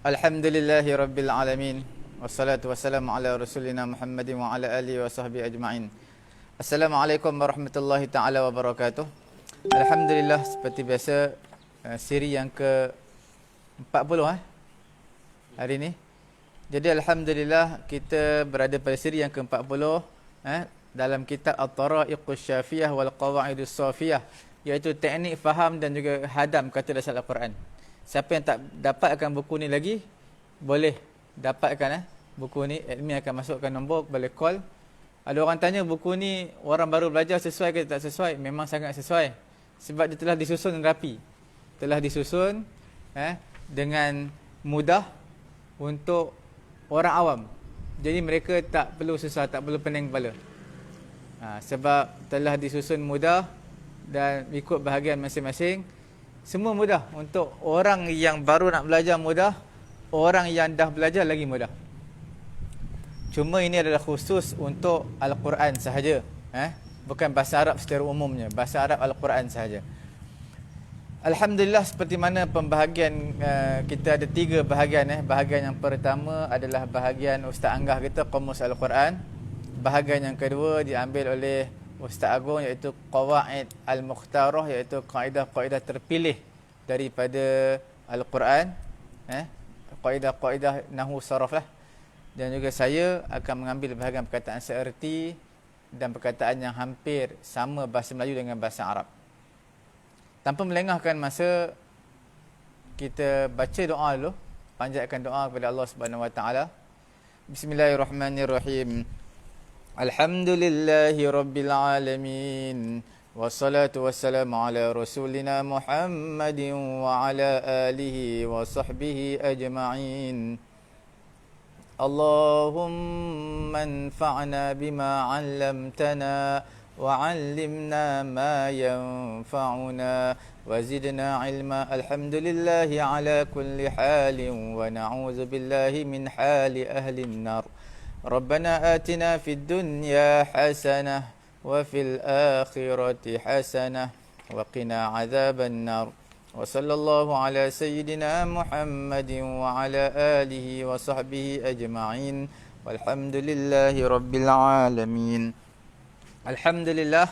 Alhamdulillahi Rabbil Alamin. Wassalatu wassalamu ala rasulina Muhammadin wa ala alihi wa sahbihi ajma'in. Assalamualaikum warahmatullahi ta'ala wabarakatuh. Alhamdulillah, seperti biasa, siri yang ke-40 hari ini. Jadi Alhamdulillah kita berada pada siri yang ke-40 dalam kitab At-Tara'iqus Syafiyah wal Qawa'idus Safiyah, iaitu teknik faham dan juga hadam kata dasar Al-Quran. Siapa yang tak dapatkan buku ni lagi, boleh dapatkan buku ni. Admin akan masukkan nombor, boleh call. Ada orang tanya buku ni orang baru belajar sesuai ke tak sesuai? Memang sangat sesuai, sebab dia telah disusun rapi, telah disusun dengan mudah untuk orang awam. Jadi mereka tak perlu susah, tak perlu pening kepala, sebab telah disusun mudah dan ikut bahagian masing-masing. Semua mudah. Untuk orang yang baru nak belajar mudah, orang yang dah belajar lagi mudah. Cuma ini adalah khusus untuk Al-Quran sahaja, bukan bahasa Arab secara umumnya, bahasa Arab Al-Quran sahaja. Alhamdulillah, seperti mana pembahagian kita ada 3 bahagian. Bahagian yang pertama adalah bahagian Ustaz Anggah kita, Qamus Al-Quran. Bahagian yang kedua diambil oleh Ustaz Agung, iaitu Qawaid Al-Mukhtarah, iaitu kaedah-kaedah terpilih daripada Al-Quran, kaedah-kaedah Nahwu Saraf lah. Dan juga saya akan mengambil bahagian perkataan seerti dan perkataan yang hampir sama bahasa Melayu dengan bahasa Arab. Tanpa melengahkan masa, kita baca doa dulu, panjatkan doa kepada Allah Subhanahu Wa Taala. Bismillahirrahmanirrahim. Alhamdulillahi Rabbil Alamin. Wassalatu wassalamu ala rasulina Muhammadin wa ala alihi wa sahbihi ajma'in. Allahumma anfa'na bima 'allamtana wa 'allimna ma yanfa'una wa zidna 'ilma. Alhamdulillahi ala kulli halin wa na'udzu billahi min hali ahli an-nar. ربنا آتنا في الدنيا حسنة وفي الآخرة حسنة وقنا عذاب النار. وصلى الله على سيدنا محمد وعلى آله وصحبه أجمعين والحمد لله رب العالمين. Alhamdulillah,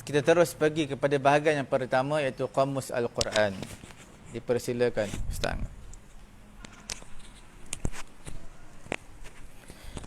kita terus pergi kepada bahagian yang pertama, iaitu Qamus Al-Quran. Dipersilakan Ustaz.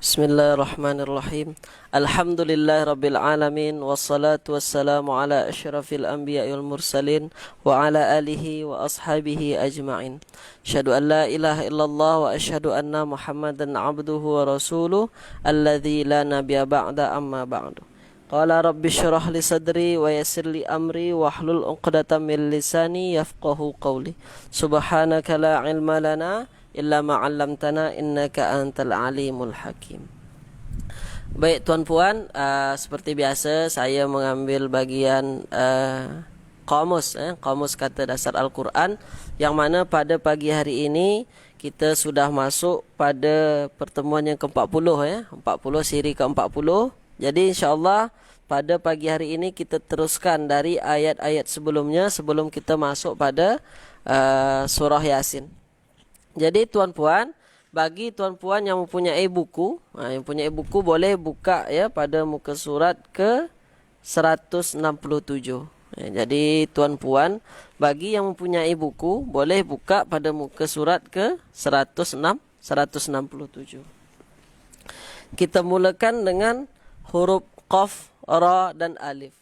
Bismillahirrahmanirrahim. Alhamdulillahirabbil alamin, wassalatu wassalamu ala asyrafil anbiya'i wal mursalin wa ala alihi wa ashabihi ajma'in. Asyhadu an la ilaha illallah wa asyhadu anna Muhammadan 'abduhu wa rasuluh alladzi la nabiyya ba'da amma ba'du. Qala rabbi shrah li sadri wa yassir li amri wahlul 'uqdatam min lisani yafqahu qawli. Subhanaka la ilma lana illa ma'allamtana innaka antal alimul hakim. Baik tuan puan, seperti biasa saya mengambil bagian kamus kata dasar Al-Quran, yang mana pada pagi hari ini kita sudah masuk pada pertemuan yang ke-40, 40, siri ke-40. Jadi insya-Allah pada pagi hari ini kita teruskan dari ayat-ayat sebelumnya sebelum kita masuk pada surah Yasin. Jadi tuan-puan, bagi tuan-puan yang mempunyai buku, boleh buka pada muka surat ke 167. Jadi tuan-puan, bagi yang mempunyai buku, boleh buka pada muka surat ke 167. Kita mulakan dengan huruf Qaf, Ra dan Alif,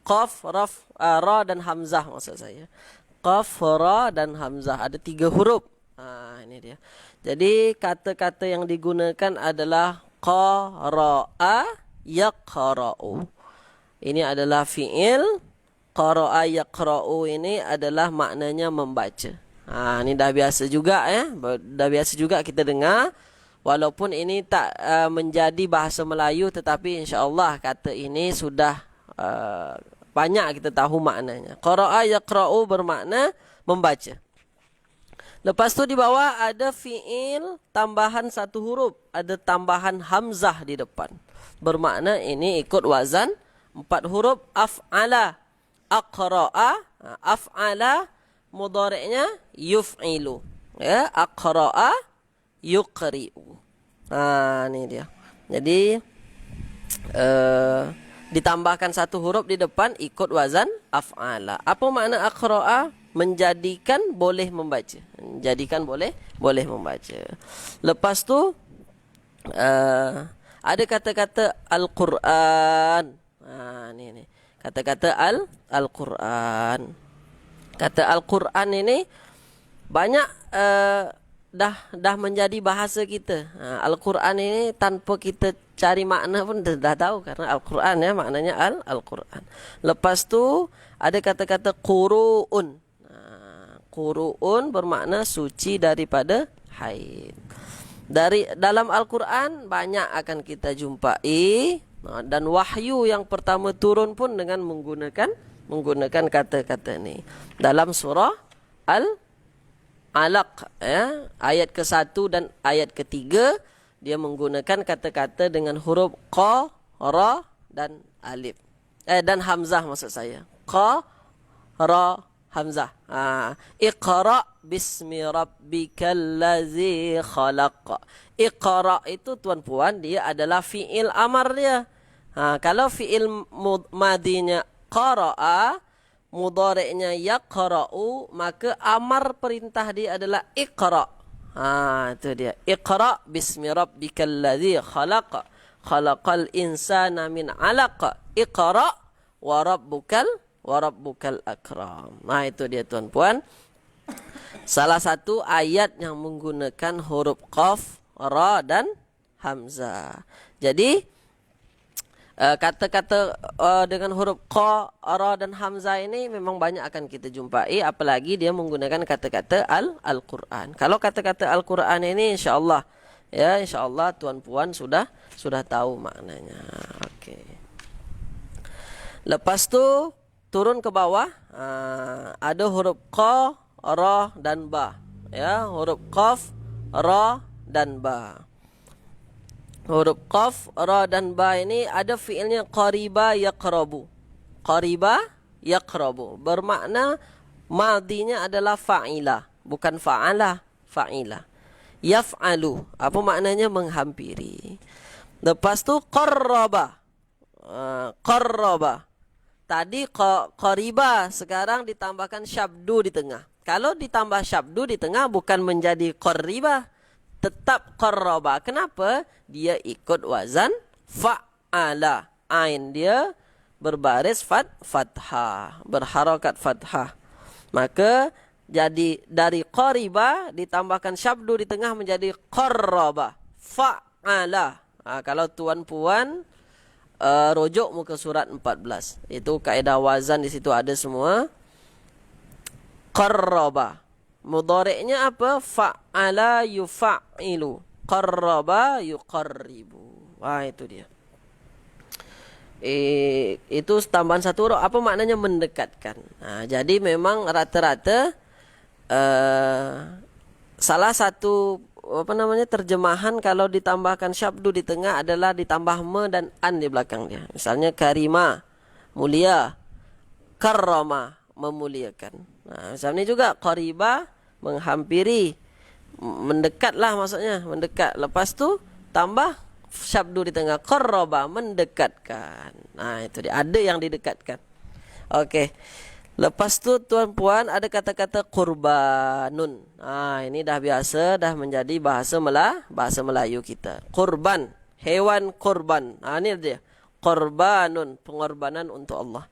Qaf, Ra dan Hamzah maksud saya. Qaf, Ra dan Hamzah, ada 3 huruf. Ini dia. Jadi kata-kata yang digunakan adalah qara'a, yaqra'u. Ini adalah fi'il. Qara'a, yaqra'u ini adalah maknanya membaca. Ini dah biasa juga dah biasa juga kita dengar. Walaupun ini tak menjadi bahasa Melayu, tetapi insya-Allah kata ini sudah banyak kita tahu maknanya. Qara'a, yaqra'u bermakna membaca. Lepas tu di bawah ada fi'il tambahan 1 huruf, ada tambahan hamzah di depan. Bermakna ini ikut wazan 4 huruf. Af'ala, aqra'a, af'ala mudhari'nya yuf'ilu. Ya, aqra'a yuqri'u. Nah, ini dia. Jadi ditambahkan satu huruf di depan ikut wazan af'ala. Apa makna aqra'a? Menjadikan boleh membaca. Menjadikan boleh membaca. Lepas tu ada kata-kata Al-Quran. Ini kata-kata Al-Quran. Kata Al-Quran ini banyak dah menjadi bahasa kita. Al-Quran ini tanpa kita cari makna pun dah tahu karena Al-Quran ya maknanya Al-Quran. Lepas tu ada kata-kata Quru'un. Quru'un bermakna suci daripada haid. Dalam Al-Quran banyak akan kita jumpai dan wahyu yang pertama turun pun dengan menggunakan kata-kata ni. Dalam surah Al-Alaq ya, ayat ke-1 dan ayat ke-3 dia menggunakan kata-kata dengan huruf qa, ra dan alif. Dan hamzah maksud saya. Qa, ra, hamzah. Iqra bismi rabbikal ladzi khalaq. Iqra itu tuan-puan dia adalah fiil amar dia. Kalau fiil madinya qara'a, mudhari'nya yaqra'u, maka amar perintah dia adalah iqra. Itu dia. Iqra bismi rabbikal ladzi khalaq. Khalaqal insana min 'alaq. Iqra wa rabbukal akram. Itu dia tuan-puan. Salah satu ayat yang menggunakan huruf qaf, ra dan hamzah. Jadi kata-kata dengan huruf qa, ra dan hamzah ini memang banyak akan kita jumpai, apalagi dia menggunakan kata-kata Al-Quran. Kalau kata-kata Al-Quran ini insyaallah tuan-puan sudah tahu maknanya. Okey. Lepas tu turun ke bawah, ada huruf qa, ra dan ba. Ya, huruf qaf, ra dan ba. Huruf qaf, ra dan ba ini ada fiilnya qariba yaqrabu. Qariba yaqrabu bermakna madinya adalah fa'ila, bukan fa'ala, fa'ila. Yaf'alu, apa maknanya? Menghampiri. Lepas tu qarraba. Qarraba. Tadi qariba, sekarang ditambahkan syabdu di tengah. Kalau ditambah syabdu di tengah bukan menjadi qariba, tetap qarraba. Kenapa? Dia ikut wazan fa'ala. Ain dia berbaris fathah, berharakat fathah. Maka jadi dari qariba ditambahkan syabdu di tengah menjadi qarraba. Fa'ala. Kalau tuan-puan rujuk muka surat 14. Itu kaedah wazan di situ ada semua. Qarraba. Mudhari'nya apa? Fa'ala yufa'ilu. Qarraba yuqarribu. Itu dia. Itu tambahan satu huruf. Apa maknanya? Mendekatkan. Jadi memang rata-rata salah satu terjemahan kalau ditambahkan syabdu di tengah adalah ditambah me dan an di belakang dia. Misalnya karima, mulia. Karrama, memuliakan. Misalnya juga qariba, menghampiri, mendekatlah maksudnya, mendekat. Lepas tu tambah syabdu di tengah, qarraba, mendekatkan. Itu dia, ada yang didekatkan. Okey. Lepas tu tuan-puan ada kata-kata qurbanun. Ini dah biasa, dah menjadi bahasa Melayu kita. Qurban, hewan kurban. Ini dia. Qurbanun, pengorbanan untuk Allah.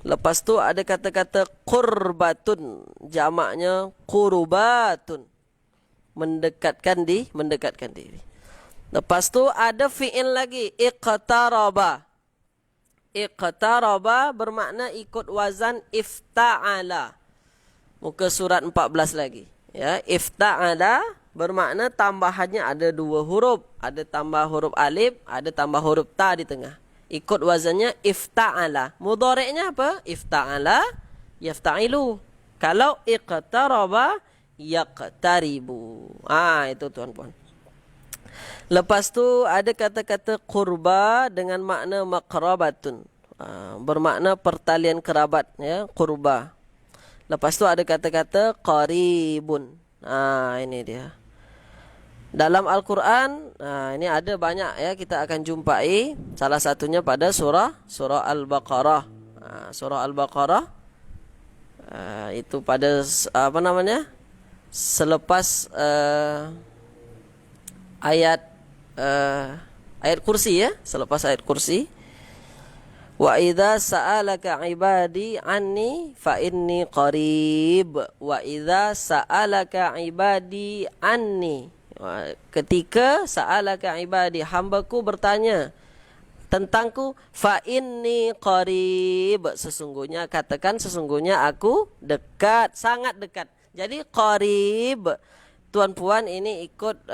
Lepas tu ada kata-kata qurbatun, jamaknya qurubatun. Mendekatkan diri. Lepas tu ada fi'il lagi, iqtaraba. Iqtaraba bermakna ikut wazan ifta'ala. Muka surat 14 lagi. Ya, ifta'ala bermakna tambahannya ada dua huruf. Ada tambah huruf alif, ada tambah huruf ta di tengah. Ikut wazannya ifta'ala. Mudhari'nya apa? Ifta'ala yafta'ilu. Kalau iqtaraba yaqtaribu. Itu tuan-puan. Lepas tu ada kata-kata qurba dengan makna maqrabatun. Bermakna pertalian kerabat, ya, qurba. Lepas tu ada kata-kata qaribun. Ini dia. Dalam Al-Quran, ini ada banyak ya, kita akan jumpai. Salah satunya pada surah Al-Baqarah. Surah Al-Baqarah itu pada selepas ayat kursi ya, selepas ayat kursi. Wa idza sa'alaka ibadi anni fa inni qarib. Wa idza sa'alaka ibadi anni, ketika sa'alaka ibadi, hambaku bertanya tentangku, fa inni qarib, sesungguhnya, katakan sesungguhnya aku dekat, sangat dekat. Jadi qarib, tuan-puan ini ikut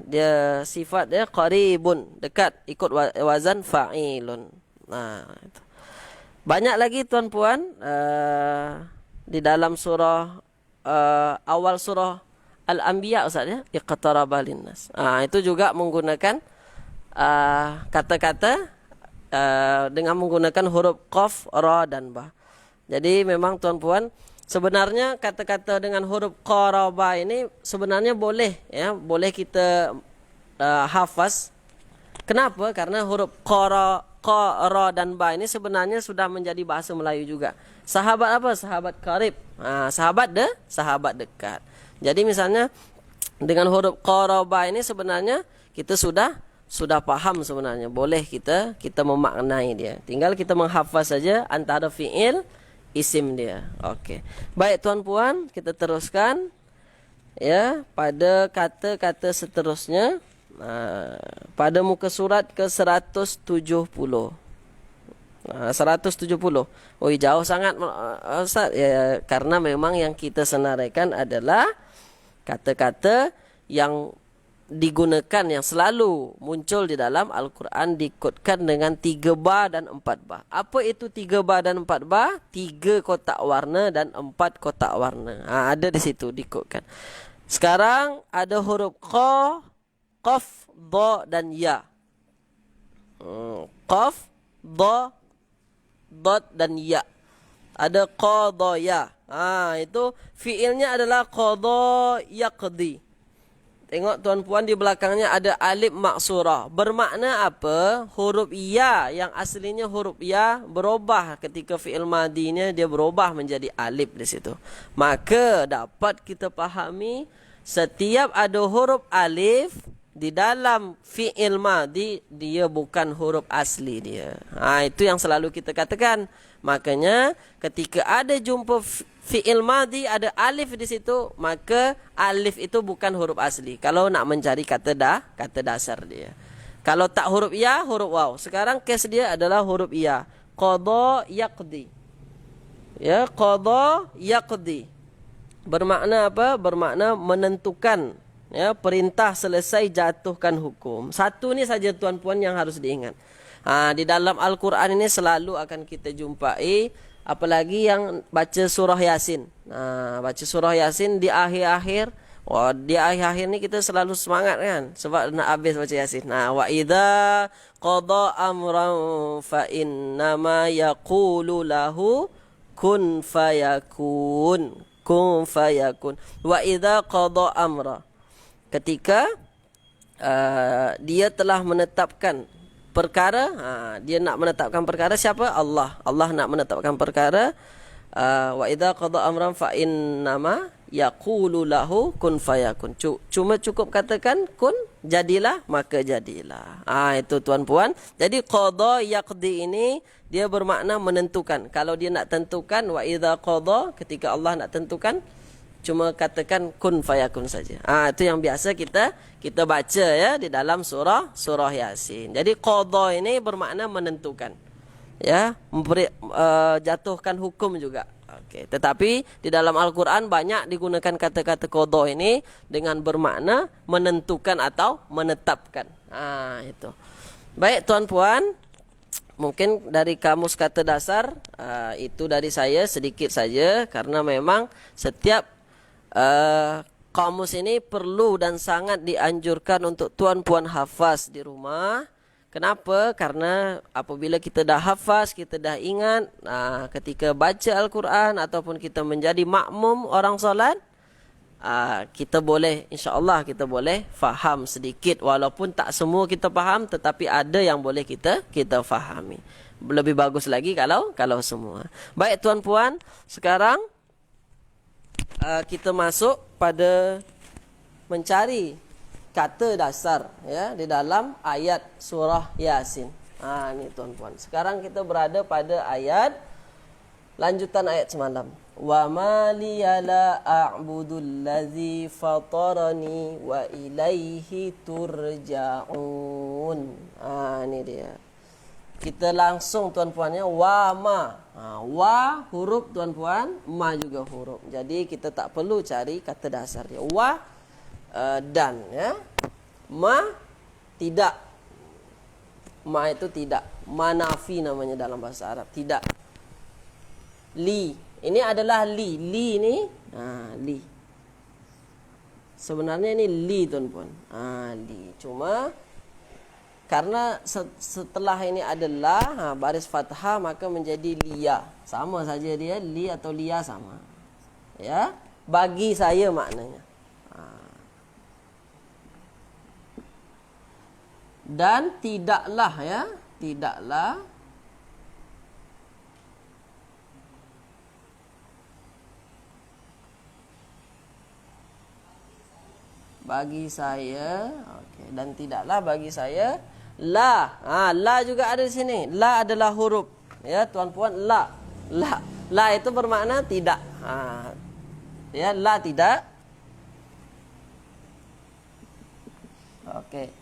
dia sifat dia qaribun, dekat, ikut wazan fa'ilun. Itu. Banyak lagi tuan-puan di dalam surah awal surah Al-Anbiya Ustaz ya, iqtaraba linnas. Itu juga menggunakan kata-kata dengan menggunakan huruf qaf, ra dan ba. Jadi memang tuan-puan, sebenarnya kata-kata dengan huruf qaraba ini sebenarnya boleh ya, boleh kita hafaz. Kenapa? Karena huruf qa, ra dan ba ini sebenarnya sudah menjadi bahasa Melayu juga. Sahabat apa? Sahabat qarib. Sahabat dekat. Jadi misalnya dengan huruf qaraba ini sebenarnya kita sudah paham sebenarnya. Boleh kita memaknai dia. Tinggal kita menghafaz saja antara fiil isim dia. Okey. Baik tuan-puan, kita teruskan ya pada kata-kata seterusnya. Pada muka surat ke 170. 170. Jauh sangat Ustaz ya, karena memang yang kita senaraikan adalah kata-kata yang digunakan, yang selalu muncul di dalam Al-Quran, dikotkan dengan 3 ba dan 4 ba. Apa itu 3 ba dan 4 ba? 3 kotak warna dan 4 kotak warna. Ada di situ dikotkan. Sekarang ada huruf qa, qaf, dha dan ya. Qaf, dha, dad dan ya. Ada qadaya. Itu fiilnya adalah qada yaqdi. Tengok tuan-puan, di belakangnya ada alif maksurah. Bermakna apa? Huruf ya yang aslinya huruf ya berubah ketika fiil madinya, dia berubah menjadi alif di situ. Maka dapat kita pahami setiap ada huruf alif di dalam fi'il madhi, dia bukan huruf asli dia. Itu yang selalu kita katakan. Makanya ketika ada jumpa fi'il madhi ada alif di situ, maka alif itu bukan huruf asli. Kalau nak mencari kata dasar dia. Kalau tak huruf ya, huruf waw. Sekarang case dia adalah huruf ya. Qada yaqdi. Ya, qada yaqdi. Bermakna apa? Bermakna menentukan. Ya, perintah selesai, jatuhkan hukum. Satu ni saja tuan-puan yang harus diingat. Di dalam Al-Quran ini selalu akan kita jumpai, apalagi yang baca surah Yasin. Baca surah Yasin di akhir-akhir. Di akhir-akhir ni kita selalu semangat kan, sebab nak habis baca Yasin. Wa idza qada amran fa innama yaqulu lahu kun fayakun. Kun fayakun. Wa idza qada amra, ketika dia telah menetapkan perkara, dia nak menetapkan perkara. Siapa? Allah nak menetapkan perkara. Wa idza qada amran fa innama yaqulu lahu kun fayakun. Cuma cukup katakan kun, jadilah, maka jadilah. Itu tuan-puan. Jadi qada yaqdi ini dia bermakna menentukan. Kalau dia nak tentukan, wa idza qada, ketika Allah nak tentukan, cuma katakan kun fayakun saja. Itu yang biasa kita baca ya di dalam surah Yasin. Jadi qada ini bermakna menentukan. Ya, jatuhkan hukum juga. Okey, tetapi di dalam Al-Quran banyak digunakan kata-kata qada ini dengan bermakna menentukan atau menetapkan. Itu. Baik tuan-puan, mungkin dari kamus kata dasar itu dari saya sedikit saja, karena memang setiap kamus ini perlu dan sangat dianjurkan untuk tuan-puan hafaz di rumah, Kenapa? Karena apabila kita dah hafaz, kita dah ingat, ketika baca Al-Quran ataupun kita menjadi makmum orang solat, kita boleh, insya-Allah kita boleh faham sedikit, walaupun tak semua kita faham, tetapi ada yang boleh kita fahami. Lebih bagus lagi kalau semua. Baik tuan-puan, sekarang kita masuk pada mencari kata dasar ya di dalam ayat surah Yasin. Ni tuan-puan. Sekarang kita berada pada ayat lanjutan ayat semalam. Wa ma liya la a'budul ladzi fatarani wa ilaihi turja'un. Ni dia. Kita langsung tuan-puannya wa ma. Wa huruf tuan-puan, ma juga huruf. Jadi kita tak perlu cari kata dasar dia. Wa dan ya. Ma tidak. Ma itu tidak. Manafi namanya dalam bahasa Arab, tidak. Li, ini adalah li. Li ini li. Sebenarnya ini li tuan-puan. Li. Cuma karena setelah ini adalah baris fathah, maka menjadi liya. Sama saja dia, li atau liya sama. Ya, bagi saya maknanya. Dan tidaklah ya, tidaklah bagi saya, okey, dan tidaklah bagi saya la. La juga ada di sini. La adalah huruf ya tuan-puan, la. La itu bermakna tidak. Ya, la tidak. Okey.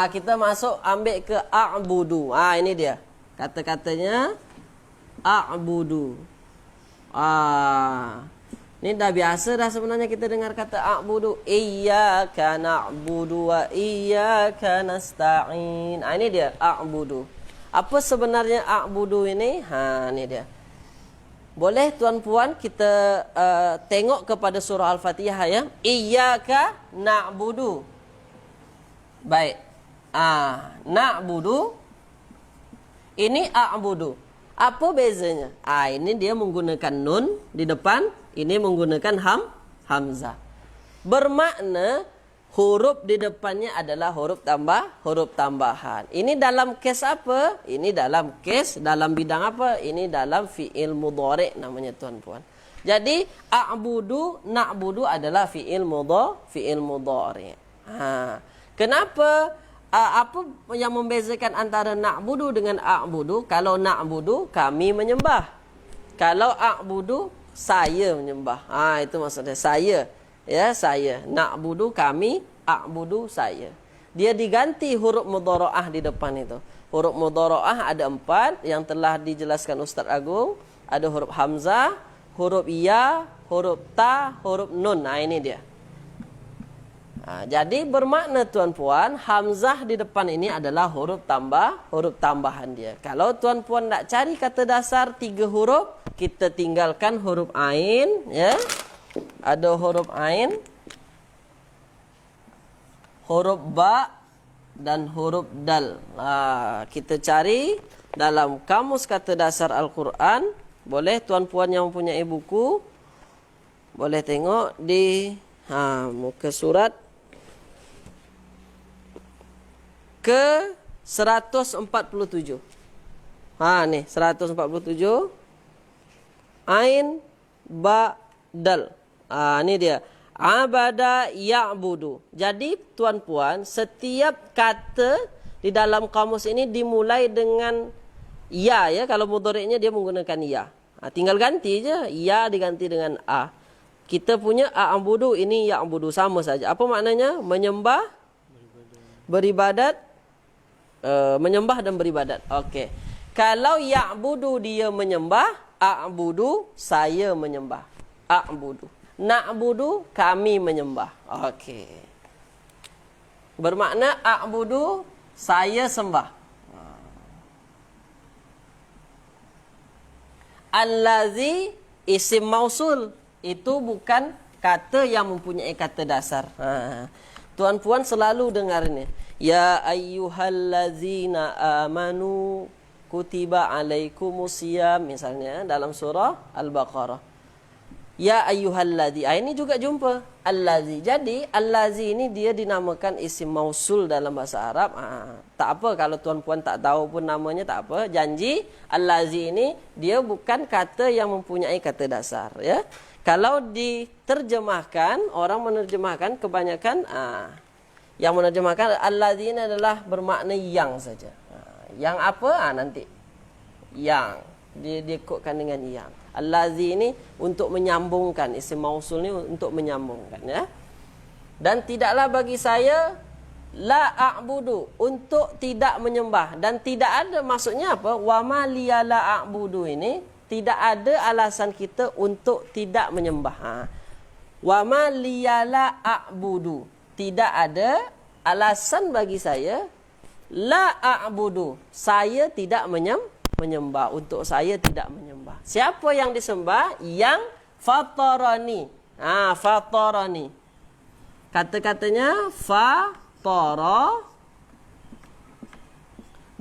Kita masuk ambil ke a'budu. Ini dia. Kata-katanya a'budu. Ini dah biasa dah sebenarnya kita dengar kata a'budu. Iyyaka na'budu wa iyyaka nasta'in. Ini dia a'budu. Apa sebenarnya a'budu ini? Ini dia. Boleh tuan-puan kita tengok kepada surah Al-Fatihah ya. Iyyaka na'budu. Baik. Na'budu. Ini a'budu. Apa bezanya? Ini dia menggunakan nun di depan, ini menggunakan hamzah. Bermakna huruf di depannya adalah huruf tambahan. Ini dalam kes apa? Ini dalam kes dalam bidang apa? Ini dalam fi'il mudhari' namanya tuan-puan. Jadi a'budu, na'budu adalah fi'il mudhari'. Kenapa? Apa yang membezakan antara na'budu dengan a'budu? Kalau na'budu, kami menyembah. Kalau a'budu, saya menyembah. Itu maksudnya saya. Ya, saya. Na'budu kami, a'budu saya. Dia diganti huruf mudhara'ah di depan itu. Huruf mudhara'ah ada 4 yang telah dijelaskan Ustaz Agung. Ada huruf hamzah, huruf ya, huruf ta, huruf nun. Ini dia. Jadi bermakna tuan-puan, hamzah di depan ini adalah huruf tambahan dia. Kalau tuan-puan nak cari kata dasar 3 huruf, kita tinggalkan huruf ain ya. Ada huruf ain, huruf ba dan huruf dal. Kita cari dalam kamus kata dasar Al-Quran. Boleh tuan-puan yang mempunyai buku boleh tengok di muka surat ke 147. Nih 147. Ain ba dal. Ini dia. Abada ya'budu. Jadi tuan-puan, setiap kata di dalam kamus ini dimulai dengan ya ya. Kalau mudhari'nya dia menggunakan ya. Tinggal ganti je. Ya diganti dengan a. Kita punya a'budu, ini ya'budu, sama saja. Apa maknanya? Menyembah, beribadat, menyembah dan beribadat. Okey. Kalau ya'budu dia menyembah, a'budu saya menyembah. A'budu. Na'budu kami menyembah. Okey. Bermakna a'budu saya sembah. Allazi isim mausul, itu bukan kata yang mempunyai kata dasar. Tuan-puan selalu dengar ini. Ya ayyuhallazina amanu kutiba alaikumusiyam, misalnya dalam surah Al-Baqarah. Ya ayyuhalladzi. Ini juga jumpa allazi. Jadi allazi ini dia dinamakan isim mausul dalam bahasa Arab. Tak apa kalau tuan-puan tak tahu pun namanya, tak apa. Janji allazi ini dia bukan kata yang mempunyai kata dasar, ya. Kalau diterjemahkan, orang menerjemahkan kebanyakan yang menerjemahkan allazi ini adalah bermakna yang saja. Yang apa? Nanti yang dikutkan dengan yang. Allazi ini untuk menyambungkan, isim mausul ni untuk menyambungkan, ya. Dan tidaklah bagi saya la a'budu, untuk tidak menyembah, dan tidak ada, maksudnya apa? Wa ma liya la a'budu ini tidak ada alasan kita untuk tidak menyembah. Wa ma liya la a'budu, tidak ada alasan bagi saya la a'budu, saya tidak menyembah, untuk saya tidak menyembah. Siapa yang disembah? Yang fatarani. Fatarani. Kata-katanya fatara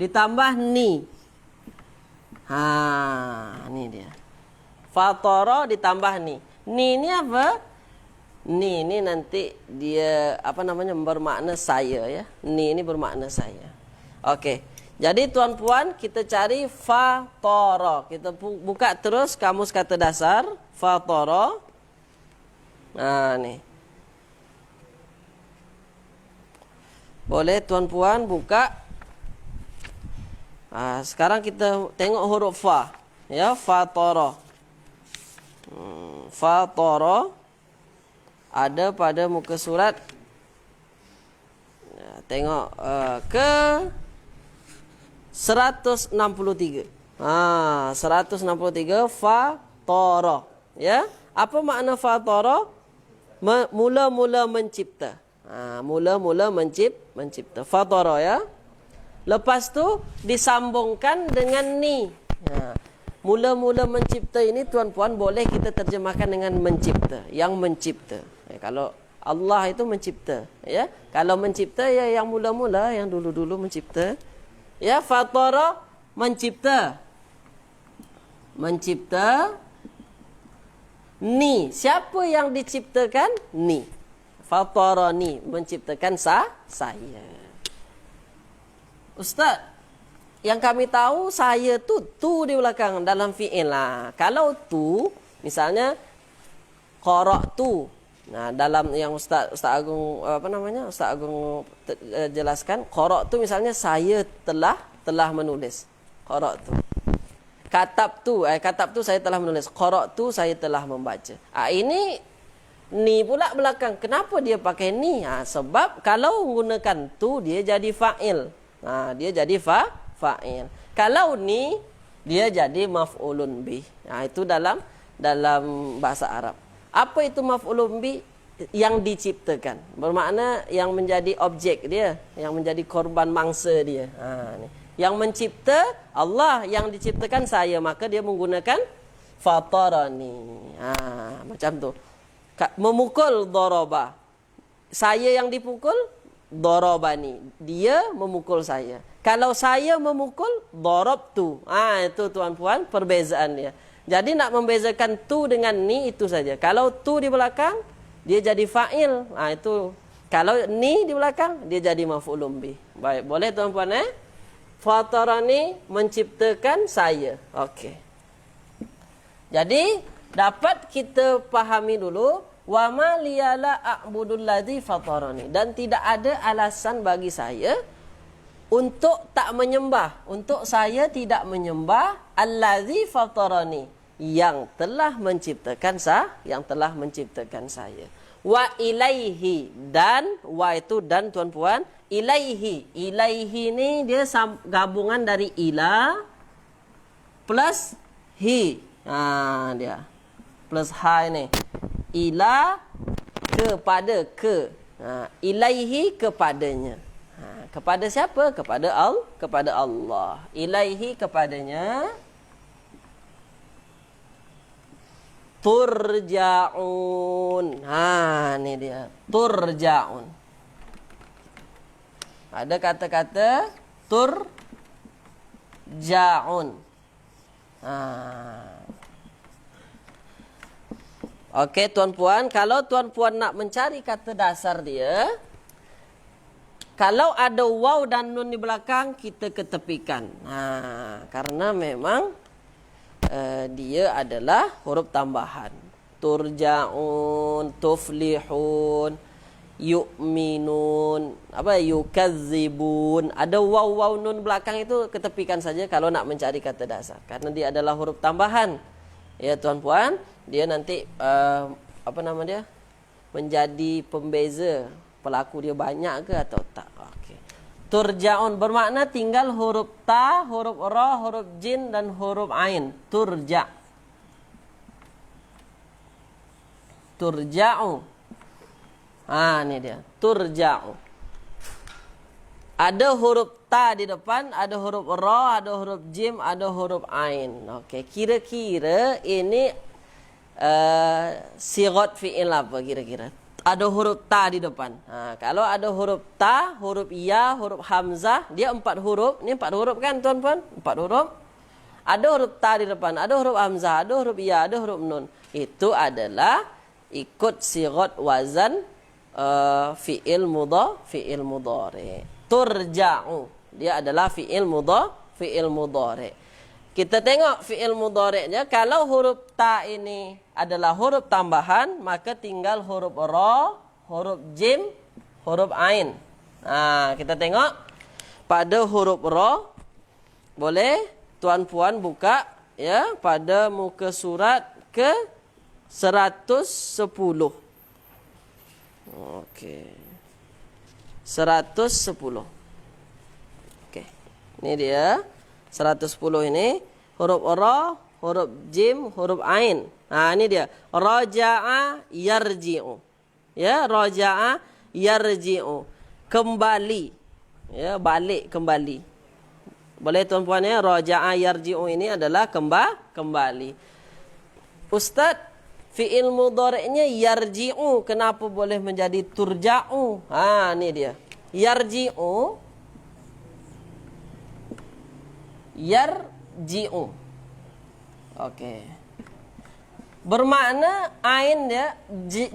ditambah ni. Ni dia. Fatara ditambah ni. Ni ni apa? Ni ni nanti dia bermakna saya, ya. Ni ini bermakna saya. Okey. Jadi tuan-puan, kita cari fatara. Kita buka terus kamus kata dasar fatara. Ni. Boleh tuan-puan buka. Sekarang kita tengok huruf fa. Ya, fatara. Fatara ada pada muka surat. Tengok ke 163. 163 fatara, ya. Apa makna fatara? Mula-mula mencipta. Mula-mula mencipta. Fatara, ya. Lepas tu disambungkan dengan ni. Mula-mula mencipta ini tuan-puan boleh kita terjemahkan dengan mencipta, yang mencipta. Kalau Allah itu mencipta, ya. Kalau mencipta, ya, yang mula-mula, yang dulu-dulu mencipta. Ya, fatara mencipta. Mencipta. Ni, siapa yang diciptakan? Ni. Fatara ni, menciptakan saya. Ustaz, yang kami tahu saya tu di belakang dalam fi'il lah. Kalau tu, misalnya qara'tu. Dalam yang Ustaz Agung Ustaz Agung jelaskan, qara'tu misalnya saya telah menulis. Qara'tu. Katabtu saya telah menulis. Qara'tu saya telah membaca. Ini ni pula belakang. Kenapa dia pakai ni? Sebab kalau menggunakan tu dia jadi fa'il. Dia jadi fa'il. Kalau ni dia jadi maf'ulun bih. Itu dalam bahasa Arab. Apa itu maf'ulun bih? Yang diciptakan. Bermakna yang menjadi objek dia, yang menjadi korban mangsa dia. Ni. Yang mencipta Allah, yang diciptakan saya, maka dia menggunakan fatarani. Macam tu. Memukul daraba. Saya yang dipukul, darabani. Dia memukul saya. Kalau saya memukul, darabtu. Itu tuan-puan perbezaan dia. Jadi nak membezakan tu dengan ni itu saja. Kalau tu di belakang, dia jadi fa'il. Itu. Kalau ni di belakang, dia jadi maf'ulun bih. Baik, boleh tuan-puan fatarani menciptakan saya. Okey. Jadi dapat kita pahami dulu wa ma liyala a'budul ladzi fatarani, dan tidak ada alasan bagi saya untuk tak menyembah, untuk saya tidak menyembah allazi fatarani, yang telah menciptakan saya. Wa ilaihi, dan wa itu dan tuan-puan, ilaihi ni dia gabungan dari ila plus hi. Dia plus ha ini. Ila kepada ke. Ilaihi kepadanya. Kepada siapa? Kepada Allah. Ilaihi kepadanya. Turja'un. Ini dia. Turja'un. Ada kata-kata turja'un. Okey tuan-puan, kalau tuan-puan nak mencari kata dasar dia, kalau ada waw dan nun di belakang, kita ketepikan. Karena memang dia adalah huruf tambahan. Turja'un, tuflihun, yu'minun, yukadzibun. Ada waw nun belakang itu ketepikan saja kalau nak mencari kata dasar. Karena dia adalah huruf tambahan. Ya tuan-puan, dia nanti menjadi pembeza pelaku dia banyak ke atau tak. Okey. Turja'un bermakna tinggal huruf ta, huruf ra, huruf jim dan huruf ain. Turja'. Turja'u. Ini dia. Turja'u. Ada huruf ta di depan, ada huruf ra, ada huruf jim, ada huruf ain. Okey, kira-kira ini sigat fi'il apa kira-kira? Ada huruf ta di depan. Kalau ada huruf ta, huruf ya, huruf hamzah, dia 4 huruf. Ini 4 huruf kan tuan-tuan? 4 huruf. Ada huruf ta di depan, ada huruf hamzah, ada huruf ya, ada huruf nun. Itu adalah ikut sigat wazan fi'il mudhari. Turja'u, dia adalah fi'il mudhari. Kita tengok fi'il mudhari'nya, kalau huruf ta ini adalah huruf tambahan, maka tinggal huruf ra, huruf jim, huruf ain. Kita tengok pada huruf ra, boleh tuan-puan buka ya pada muka surat ke 110. Okey. 110. Okey. Ini dia 110 ini huruf ra, huruf jim, huruf ain. Ini dia. Raja'a yarji'u. Ya, raja'a yarji'u. Kembali. Ya, balik kembali. Boleh tuan-puan ya, raja'a yarji'u ini adalah kembali. Ustaz, fi'il mudhari'nya yarji'u, kenapa boleh menjadi turja'u? Ini dia. Yarji'u. Yarji'u. Okey. Bermakna ain dia,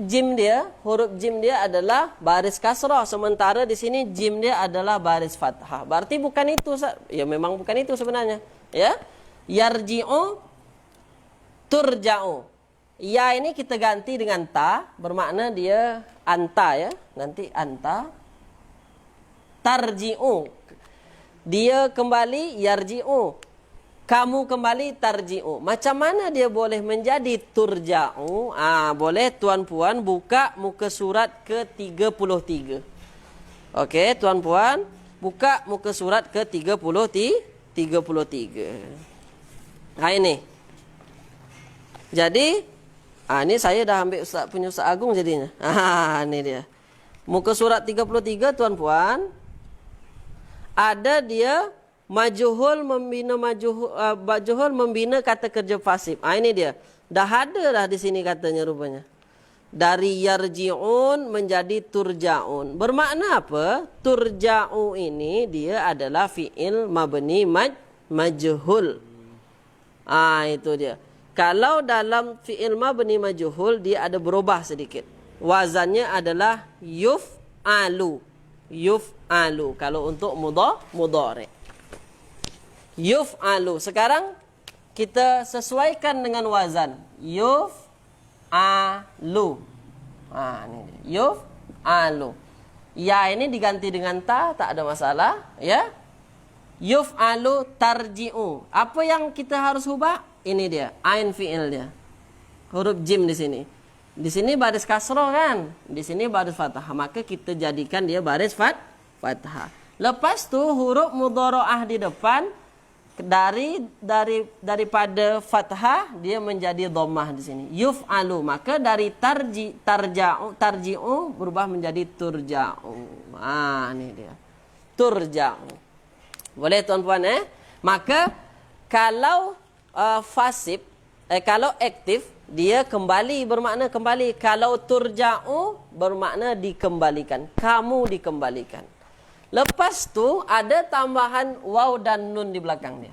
jim dia, huruf jim dia adalah baris kasrah, sementara di sini jim dia adalah baris fathah. Berarti bukan itu, ya memang bukan itu sebenarnya, ya. Yarji'u, turja'u. Ya ini kita ganti dengan ta, bermakna dia anta ya. Nanti anta. Tarji'u. Dia kembali, yarji'u. Kamu kembali, tarji'u. Macam mana dia boleh menjadi turja'u? Boleh tuan-puan buka muka surat ke-33. Okey, tuan-puan buka muka surat ke-33. Ini. Jadi ini saya dah ambil Ustaz punya Ustaz Agung jadinya. Ini dia. Muka surat 33 tuan-puan. Ada dia majhul membina kata kerja pasif. Ini dia. Dah ada dah di sini katanya rupanya. Dari yarji'un menjadi turja'un. Bermakna apa? Turja'u ini dia adalah fi'il mabni majhul. Itu dia. Kalau dalam fi'il mabni majhul dia ada berubah sedikit. Wazannya adalah yuf'alu. Yuf'alu. Kalau untuk mudhari. Yuf'alu. Sekarang kita sesuaikan dengan wazan. Yuf'alu. Ini dia. Yuf'alu. Ya ini diganti dengan ta, tak ada masalah, ya. Yuf'alu tarji'u. Apa yang kita harus ubah? Ini dia, ain fi'il dia. Huruf jim di sini. Di sini baris kasroh kan? Di sini baris fathah. Maka kita jadikan dia baris fathah. Lepas tu huruf mudhara'ah di depan daripada fathah dia menjadi dhammah di sini. Yuf'alu. Maka dari tarji'u berubah menjadi turja'u. Ini dia. Turja'u. Boleh tuan-puan Maka kalau fasib, kalau aktif dia kembali, bermakna kembali. Kalau turja'u bermakna dikembalikan, kamu dikembalikan. Lepas tu ada tambahan waw dan nun di belakangnya.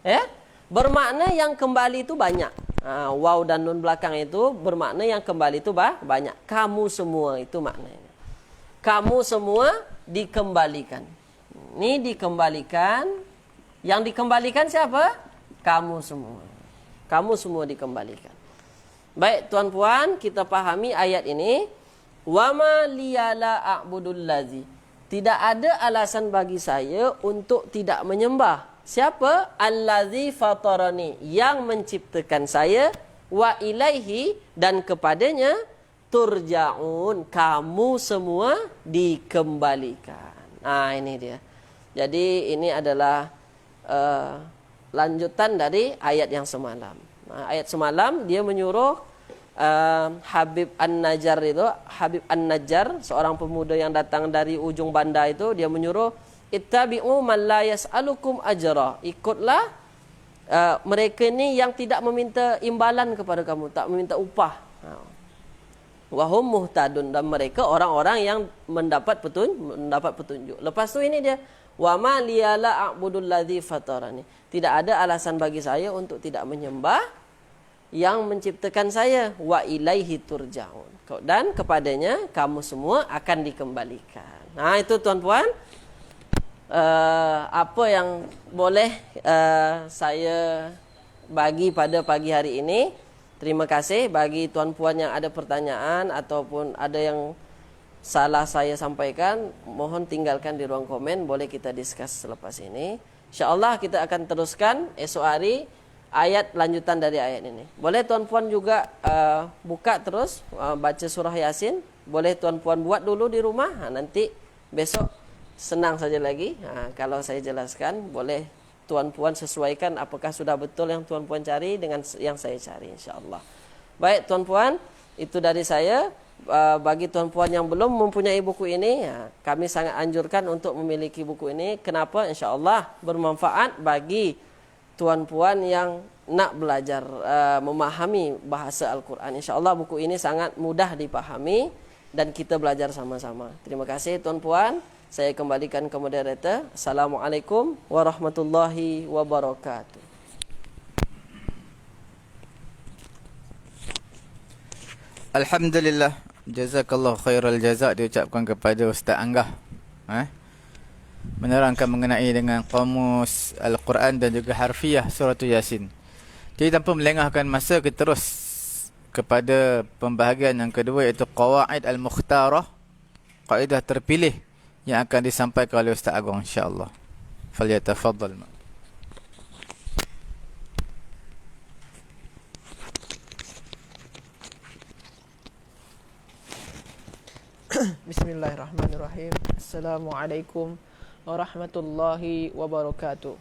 Ya? Bermakna yang kembali itu banyak. Waw dan nun belakang itu bermakna yang kembali itu banyak. Kamu semua itu maknanya. Kamu semua dikembalikan. Ini dikembalikan. Yang dikembalikan siapa? Kamu semua. Kamu semua dikembalikan. Baik tuan puan, kita pahami ayat ini. Wama liyala a'budul ladzi. Tidak ada alasan bagi saya untuk tidak menyembah. Siapa? Allazi fatarani, yang menciptakan saya, wa ilaihi, dan kepadanya turja'un, kamu semua dikembalikan. Nah, ini dia. Jadi ini adalah lanjutan dari ayat yang semalam. Nah, ayat semalam dia menyuruh Habib An-Najjar itu, Habib An-Najjar, seorang pemuda yang datang dari ujung banda itu, dia menyuruh ittabi'u man la yas'alukum ajra. Ikutlah mereka ni yang tidak meminta imbalan kepada kamu, tak meminta upah. Wahum muhtadun, dan mereka orang-orang yang mendapat petunjuk. Lepas tu ini dia, wa ma liyala a'budul ladzi fatarani. Tidak ada alasan bagi saya untuk tidak menyembah yang menciptakan saya, wa ilaihi turja'un, dan kepadanya kamu semua akan dikembalikan. Nah, itu tuan-puan, apa yang boleh saya bagi pada pagi hari ini. Terima kasih. Bagi tuan-puan yang ada pertanyaan ataupun ada yang salah saya sampaikan, mohon tinggalkan di ruang komen. Boleh kita discuss selepas ini. InsyaAllah kita akan teruskan esok hari ayat lanjutan dari ayat ini. Boleh tuan-puan juga buka terus baca surah Yasin. Boleh tuan-puan buat dulu di rumah. Nanti besok senang saja lagi. Kalau saya jelaskan, boleh tuan-puan sesuaikan apakah sudah betul yang tuan-puan cari dengan yang saya cari, insyaAllah. Baik tuan-puan, itu dari saya. Bagi tuan-puan yang belum mempunyai buku ini, kami sangat anjurkan untuk memiliki buku ini. Kenapa? InsyaAllah bermanfaat bagi tuan-puan yang nak belajar memahami bahasa Al-Quran. InsyaAllah buku ini sangat mudah dipahami dan kita belajar sama-sama. Terima kasih tuan-puan. Saya kembalikan ke moderator. Assalamualaikum warahmatullahi wabarakatuh. Alhamdulillah, jazakallah khairal jazak diucapkan kepada Ustaz Anggah, menerangkan mengenai dengan kamus Al-Quran dan juga harfiah surah Yasin. Jadi tanpa melengahkan masa, kita terus kepada pembahagian yang kedua, iaitu qawaid al-mukhtarah, kaedah terpilih yang akan disampaikan oleh Ustaz Agong, insya-Allah. Falyatafaddal. Bismillahirrahmanirrahim. Assalamualaikum warahmatullahi wabarakatuh.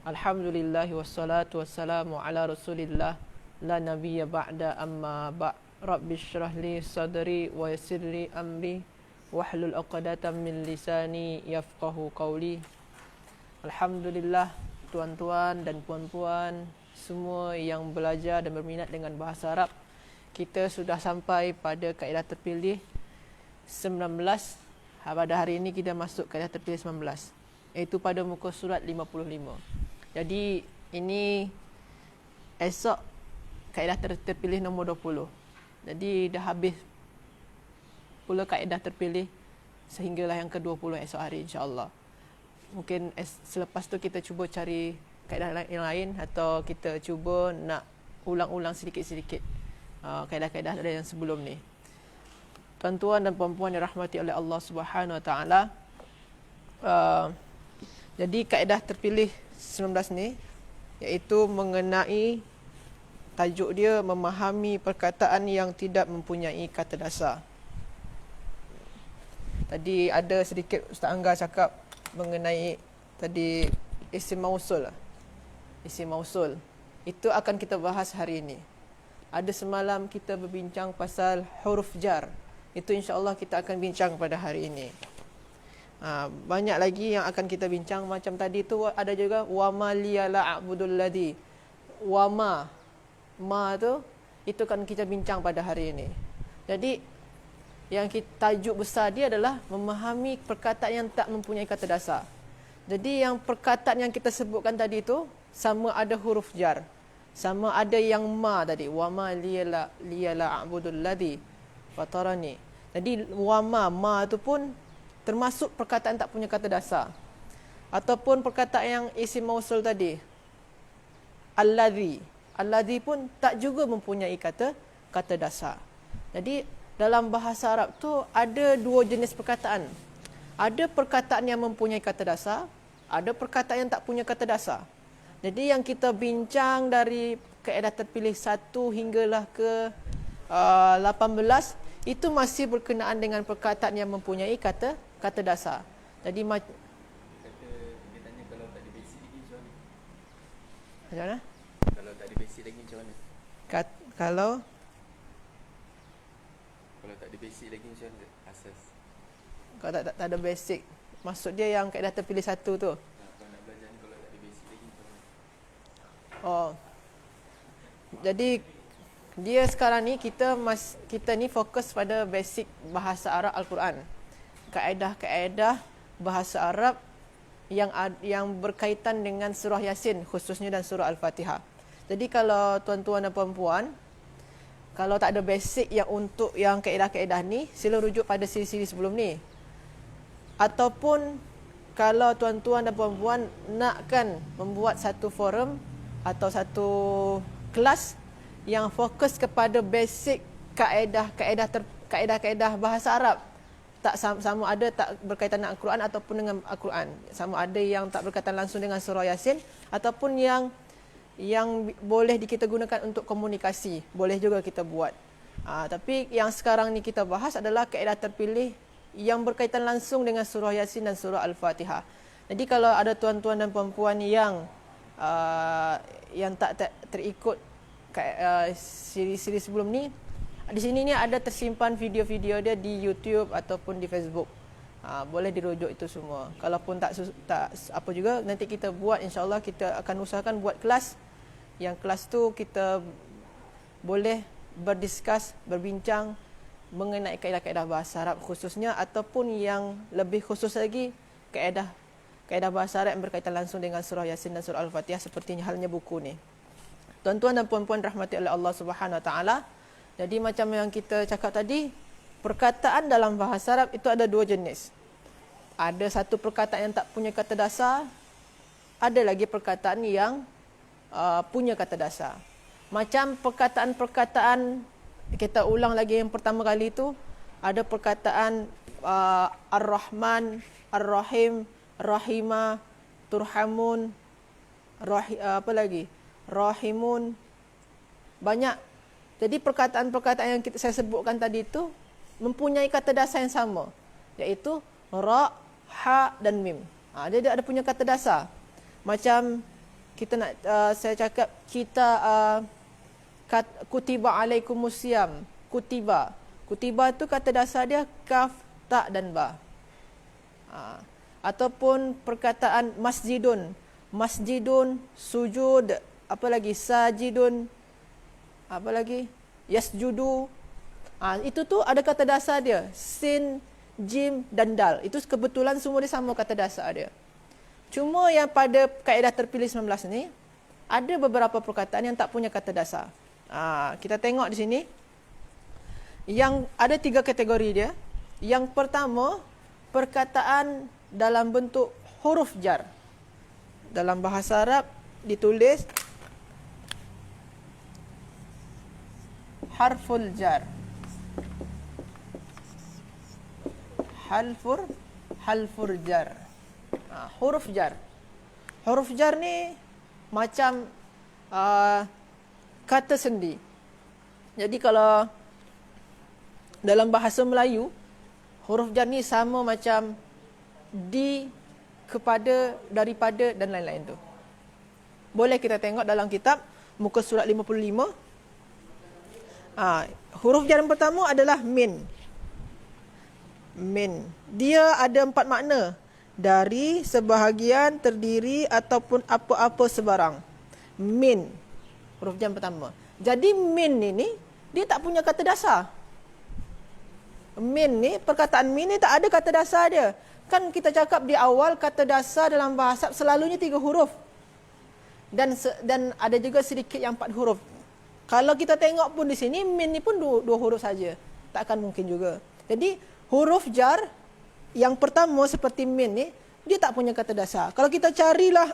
Alhamdulillah wassalatu wassalamu ala Rasulillah la nabiyya ba'da, amma ba'. Rabbi shrah li sadri wa yassir li amri wahlul 'uqdatam min lisani yafqahu qawli. Alhamdulillah, tuan-tuan dan puan-puan semua yang belajar dan berminat dengan bahasa Arab, kita sudah sampai pada kaedah terpilih 19. Pada hari ini kita masuk kaedah terpilih 19, iaitu pada muka surat 55. Jadi ini esok kaedah terpilih nombor 20. Jadi dah habis pula kaedah terpilih sehinggalah yang ke-20 esok hari, insya-Allah. Mungkin selepas tu kita cuba cari kaedah yang lain, atau kita cuba nak ulang-ulang sedikit-sedikit kaedah-kaedah dari yang sebelum ni. Tuan-tuan dan puan-puan yang rahmati oleh Allah Subhanahu Wa Taala, jadi kaedah terpilih 19 ni iaitu mengenai tajuk dia memahami perkataan yang tidak mempunyai kata dasar. Tadi ada sedikit Ustaz Angga cakap mengenai tadi isim mausul. Isim mausul itu akan kita bahas hari ini. Ada semalam kita berbincang pasal huruf jar. Itu insya-Allah kita akan bincang pada hari ini. Banyak lagi yang akan kita bincang. Macam tadi tu ada juga wama liyala a'budul ladzi. Wama, ma tu itu kan kita bincang pada hari ini. Jadi tajuk besar dia adalah memahami perkataan yang tak mempunyai kata dasar. Jadi yang perkataan yang kita sebutkan tadi tu sama ada huruf jar, sama ada yang ma tadi, wa ma liyala a'budul ladzi fatarani. Jadi wa ma tu pun termasuk perkataan tak punya kata dasar. Ataupun perkataan yang isim mausul tadi, alladzi pun tak juga mempunyai kata dasar. Jadi dalam bahasa Arab tu ada dua jenis perkataan. Ada perkataan yang mempunyai kata dasar, ada perkataan yang tak punya kata dasar. Jadi yang kita bincang dari kaedah terpilih 1 hinggalah ke 18 itu masih berkenaan dengan perkataan yang mempunyai kata dasar. Jadi Dia tanya kalau tak ada basic lagi macam mana? macam mana? Kalau tak ada basic lagi macam mana? Kalau Tak ada basic lagi macam mana? Asas. kalau tak ada basic, maksud dia yang kaedah terpilih 1 tu. Kalau nak belajar ni, kalau tak ada basic lagi macam mana? Oh. Jadi dia sekarang ni kita ni fokus pada basic bahasa Arab Al-Quran. Kaedah-kaedah bahasa Arab yang berkaitan dengan surah Yasin khususnya dan surah Al-Fatihah. Jadi kalau tuan-tuan dan puan-puan, kalau tak ada basic yang untuk yang kaedah-kaedah ni, sila rujuk pada siri-siri sebelum ni. Ataupun kalau tuan-tuan dan puan-puan nakkan membuat satu forum atau satu kelas yang fokus kepada basic kaedah-kaedah bahasa Arab, tak sama ada tak berkaitan dengan Al-Quran ataupun dengan Al-Quran, sama ada yang tak berkaitan langsung dengan surah Yasin ataupun yang boleh kita gunakan untuk komunikasi, boleh juga kita buat. Tapi yang sekarang ni kita bahas adalah kaedah terpilih yang berkaitan langsung dengan surah Yasin dan surah Al-Fatihah. Jadi kalau ada tuan-tuan dan puan-puan yang tak terikut siri-siri sebelum ni, di sini ni ada tersimpan video-video dia di YouTube ataupun di Facebook. Boleh dirujuk itu semua. Kalaupun tak apa juga, nanti kita buat, insya-Allah kita akan usahakan buat kelas. Yang kelas tu kita boleh berbincang mengenai kaedah-kaedah bahasa Arab khususnya, ataupun yang lebih khusus lagi kaedah bahasa Arab yang berkaitan langsung dengan surah Yasin dan surah Al-Fatihah seperti halnya buku ni. Tuan-tuan dan puan-puan rahmati oleh Allah Subhanahu Wa Taala. Jadi macam yang kita cakap tadi, perkataan dalam bahasa Arab itu ada dua jenis. Ada satu perkataan yang tak punya kata dasar, ada lagi perkataan yang punya kata dasar. Macam perkataan-perkataan, kita ulang lagi yang pertama kali itu, ada perkataan Ar-Rahman, Ar-Rahim, Rahimah, Turhamun, apa lagi? Rahimun. Banyak. Jadi perkataan-perkataan yang saya sebutkan tadi itu mempunyai kata dasar yang sama, iaitu ra, ha dan mim. Dia ada punya kata dasar. Macam saya cakap kutiba alaikumusiyam. Kutiba tu kata dasar dia kaf, ta dan ba. Ataupun perkataan masjidun, sujud, apa lagi, sajidun, apa lagi, yasjudu. Itu tu ada kata dasar dia, sin, jim dan dal. Itu kebetulan semua dia sama kata dasar dia. Cuma yang pada kaedah terpilih 19 ni, ada beberapa perkataan yang tak punya kata dasar. Kita tengok di sini. Yang ada 3 kategori dia. Yang pertama, perkataan dalam bentuk huruf jar. Dalam bahasa Arab ditulis harful jar. Halfur jar. Huruf jar. Huruf jar ni macam kata sendi. Jadi kalau dalam bahasa Melayu, huruf jar ni sama macam di, kepada, daripada dan lain-lain tu. Boleh kita tengok dalam kitab muka surat 55. Huruf jar yang pertama adalah min. Dia ada 4 makna. Dari, sebahagian, terdiri ataupun apa-apa sebarang. Min. Huruf jar pertama. Jadi min ini dia tak punya kata dasar. min ni, perkataan min ni tak ada kata dasar dia. Kan kita cakap di awal kata dasar dalam bahasa selalunya 3 huruf. Dan ada juga sedikit yang 4 huruf. Kalau kita tengok pun di sini min ni pun 2 huruf saja. Tak akan mungkin juga. Jadi huruf jar yang pertama seperti min ni, dia tak punya kata dasar. Kalau kita carilah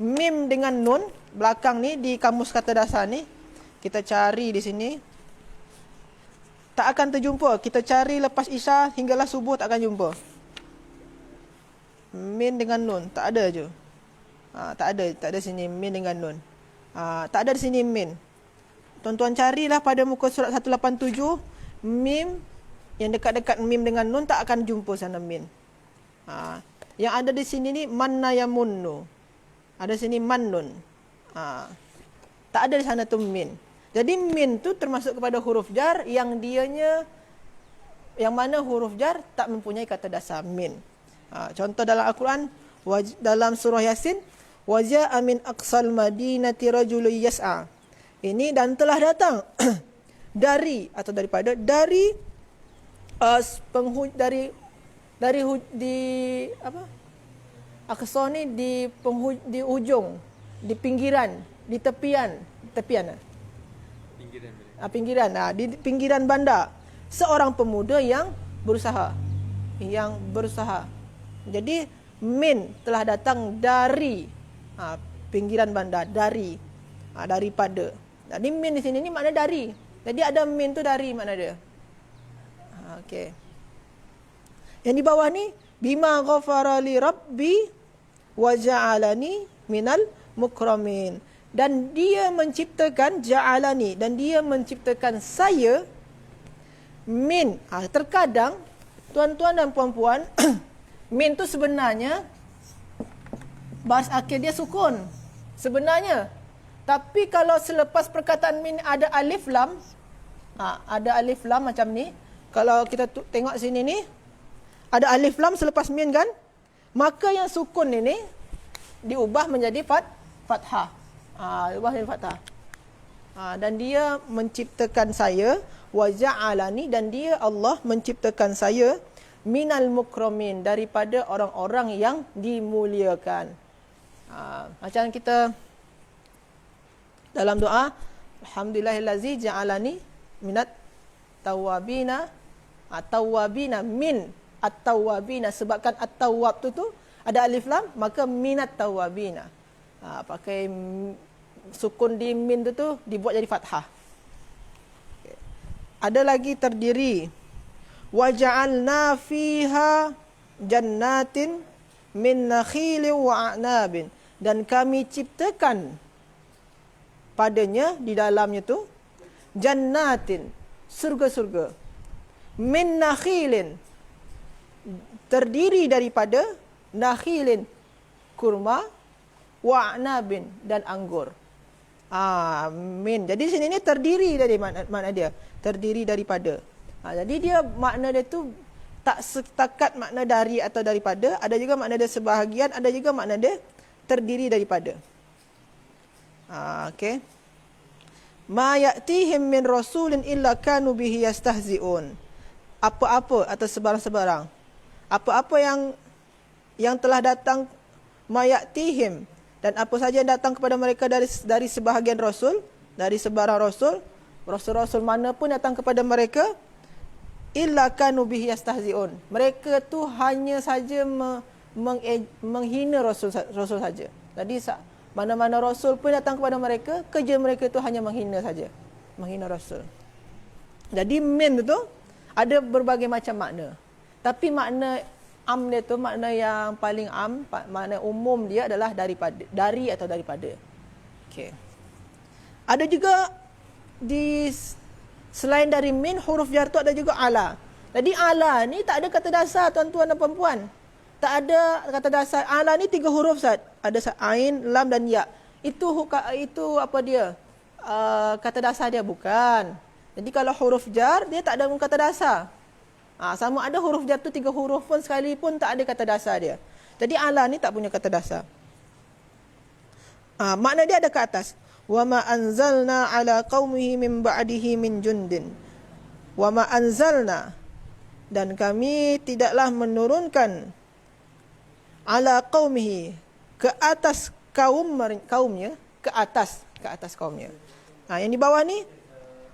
mim dengan nun belakang ni di kamus kata dasar ni, kita cari di sini, tak akan terjumpa. Kita cari lepas isya hinggalah subuh tak akan jumpa. Min dengan nun tak ada je. Tak ada sini min dengan nun. Tak ada di sini min. Tuan-tuan carilah pada muka surat 187 mim yang dekat-dekat mim dengan nun, tak akan jumpa sana min. Yang ada di sini ni manna yamunnu. Ada sini mannun. Tak ada di sana tu min. Jadi min tu termasuk kepada huruf jar yang mana huruf jar tak mempunyai kata dasar min. Contoh dalam Al-Quran, dalam surah Yasin, waja'a min aqsal madinati rajulun yas'a. Ini dan telah datang dari atau daripada aqsa ni di ujung, di pinggiran, di tepian pinggiran di pinggiran bandar, seorang pemuda yang berusaha. Jadi min telah datang dari pinggiran bandar, daripada. Jadi min di sini ni makna dari. Jadi ada min tu dari makna dia. Okey. Yang di bawah ni bima ghafara li rabbi wa ja'alani minal mukramin. Dan dia menciptakan ja'alani, dan dia menciptakan saya min. Terkadang tuan-tuan dan puan-puan, min tu sebenarnya baris akhir dia sukun sebenarnya. Tapi kalau selepas perkataan min ada alif lam, ada alif lam macam ni. Kalau kita tengok sini ni, ada alif lam selepas min kan? Maka yang sukun ini diubah menjadi fathah. Diubah menjadi fathah. Dan dia menciptakan saya, wa ja'alani, dan dia Allah menciptakan saya minal mukramin, daripada orang-orang yang dimuliakan. Macam kita dalam doa, alhamdulillahillazi ja'alani minat tawabina, tawabina min at-tawabina, sebabkan at-tawab tu ada alif lam, maka minat tawabina. Pakai sukun di min tu dibuat jadi fathah. Okay. Ada lagi terdiri, wa ja'alna fiha jannatin min nakhilin wa a'nabin, dan kami ciptakan padanya, di dalamnya tu, jannatin, surga-surga, min nakhilin, terdiri daripada nakhilin, kurma, wa a'nabin, dan anggur. Min. Jadi sini ni terdiri dari makna dia, terdiri daripada. Jadi dia makna dia tu tak setakat makna dari atau daripada, ada juga makna dia sebahagian, ada juga makna dia terdiri daripada. Okey. Ma ya'tihim min rasulin illa kanu bihi yastahzi'un. Apa-apa atau sebarang-sebarang. Apa-apa yang telah datang, ma ya'tihim, dan apa saja yang datang kepada mereka dari sebahagian rasul, dari sebarang rasul mana pun datang kepada mereka, illa kanu bihi yastahzi'un. Mereka tu hanya saja menghina rasul saja. Jadi mana-mana rasul pun datang kepada mereka, kerja mereka itu hanya menghina saja. Menghina rasul. Jadi min itu ada berbagai macam makna. Tapi makna am dia tu, makna yang paling am, makna umum dia adalah dari atau daripada. Okey. Ada juga selain dari min, huruf jar tu ada juga ala. Jadi ala ni tak ada kata dasar, tuan-tuan dan puan-puan. Tak ada kata dasar. Ala ni 3 huruf saja. Ada ain, lam dan ya. Itu apa dia? Kata dasar dia bukan. Jadi kalau huruf jar, dia tak ada kata dasar. Sama ada huruf jar tu 3 huruf pun sekalipun tak ada kata dasar dia. Jadi ala ni tak punya kata dasar. Makna dia ada ke atas. Wa ma anzalna ala qaumihi min ba'dihi min jundin. Wa ma anzalna. dan kami tidaklah menurunkan ala qaumihi, ke atas kaumnya, ke atas kaumnya. Yang di bawah ni,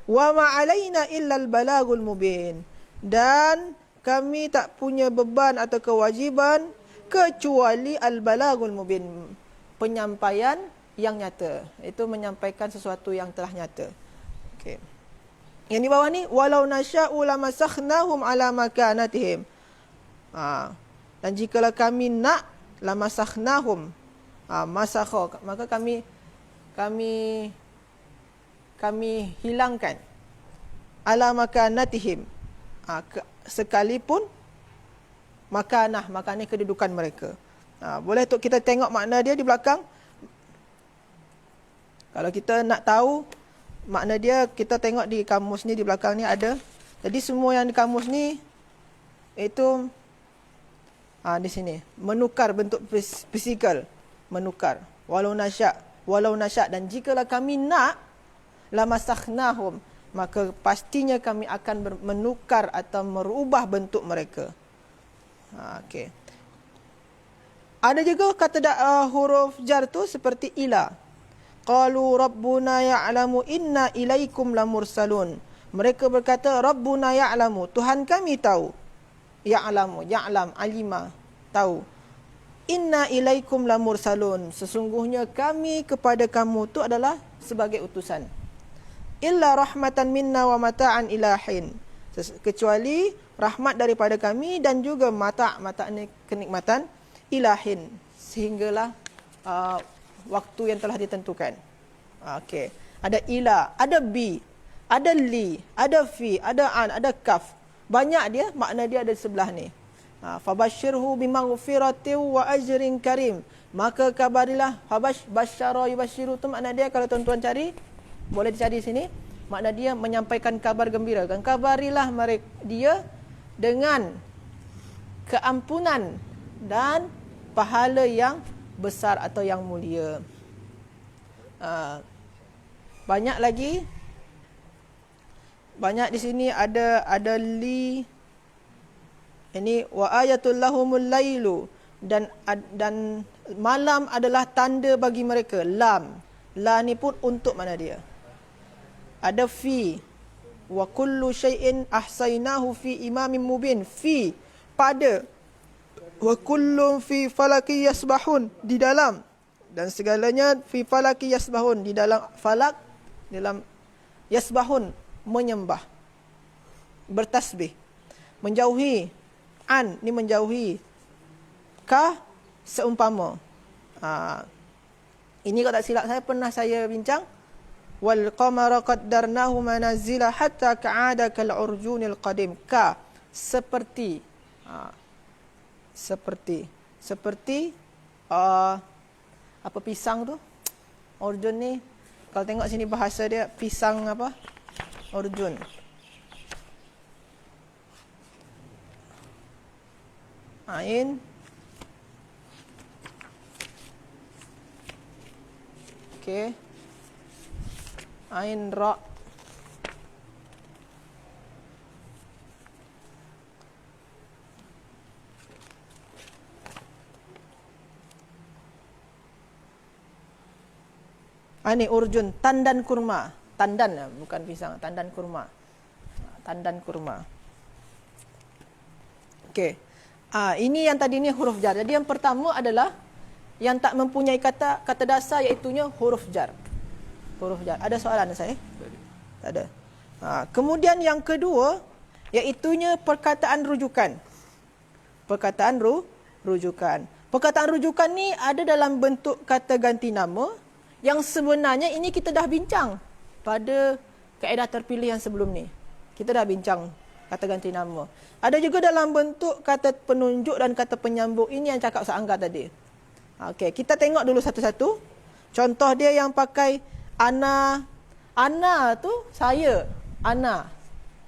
wa ma alaina illal balagul mubin, dan kami tak punya beban atau kewajiban kecuali al balagul mubin, penyampaian yang nyata, itu menyampaikan sesuatu yang telah nyata. Okey. Yang di bawah ni, walau nasya'u lamasakhnahum ala makanatihim. Dan jikalau kami nak, lamasakhnahum, masakha, maka kami hilangkan ala makanatihim, sekalipun makanah kedudukan mereka. Boleh untuk kita tengok makna dia di belakang. Kalau kita nak tahu makna dia, kita tengok di kamus ni, di belakang ni ada. Jadi semua yang di kamus ni itu di sini menukar bentuk fizikal, menukar. Walau nasya, dan jikalau kami nak, lamasakhnahum, maka pastinya kami akan menukar atau merubah bentuk mereka. Okey. Ada juga kata huruf jar tu seperti ila. Qalu rabbuna ya'lamu inna ilaikum lamursalun. Mereka berkata, Rabbuna ya'lamu, Tuhan kami tahu. Ya'lamu, ya'lam, alima, tahu. Inna ilaikum lamursalun, sesungguhnya kami kepada kamu tu adalah sebagai utusan. Illa rahmatan minna wa mata'an ilahin, kecuali rahmat daripada kami dan juga mata' ni kenikmatan, ilahin, sehinggalah waktu yang telah ditentukan. Okey. Ada ila, ada bi, ada li, ada fi, ada an, ada kaf. Banyak dia, makna dia ada di sebelah ni. Fabashshirhu bimaghfiratin wa ajrin karim. Maka kabarilah, basyara yubashshiru, tu makna dia, kalau tuan-tuan cari, boleh dicari sini. Makna dia menyampaikan kabar gembira. Dan kabarilah dia dengan keampunan dan pahala yang besar atau yang mulia. Banyak lagi. Banyak di sini ada li. Ini wa ayatul lahumul lailu, dan malam adalah tanda bagi mereka. Lam. La ni pun untuk mana dia. Ada fi. Wa kullu syai'in ahsainahu fi imamin mubin. Fi, pada. Wa kullun fi falaki yasbahun, di dalam, dan segalanya fi falaki yasbahun, di dalam falak, dalam yasbahun, menyembah, bertasbih. Menjauhi, an ni menjauhi, ka seumpama. Ini kalau tak silap saya bincang, wal qamara qaddarnahu manazila hatta ka'ada kal urjunil qadim. Ka, seperti, apa pisang tu, urjun ni, kalau tengok sini bahasa dia pisang apa, urjun. Ain, okey, ain ra, ini urjun, tandan kurma. Tandan, bukan pisang, tandan kurma. Tandan kurma. Okey. Ini yang tadi ni huruf jar. Jadi yang pertama adalah yang tak mempunyai kata dasar, iaitunya huruf jar. Huruf jar. Ada soalan saya? Tak ada. Kemudian yang kedua, iaitunya perkataan rujukan. Perkataan rujukan. Perkataan rujukan ni ada dalam bentuk kata ganti nama, yang sebenarnya ini kita dah bincang pada kaedah terpilih yang sebelum ni. Kita dah bincang kata ganti nama. Ada juga dalam bentuk kata penunjuk dan kata penyambung. Ini yang cakap Seangga tadi. Okey, kita tengok dulu satu-satu. Contoh dia yang pakai ana. Ana tu saya. Ana.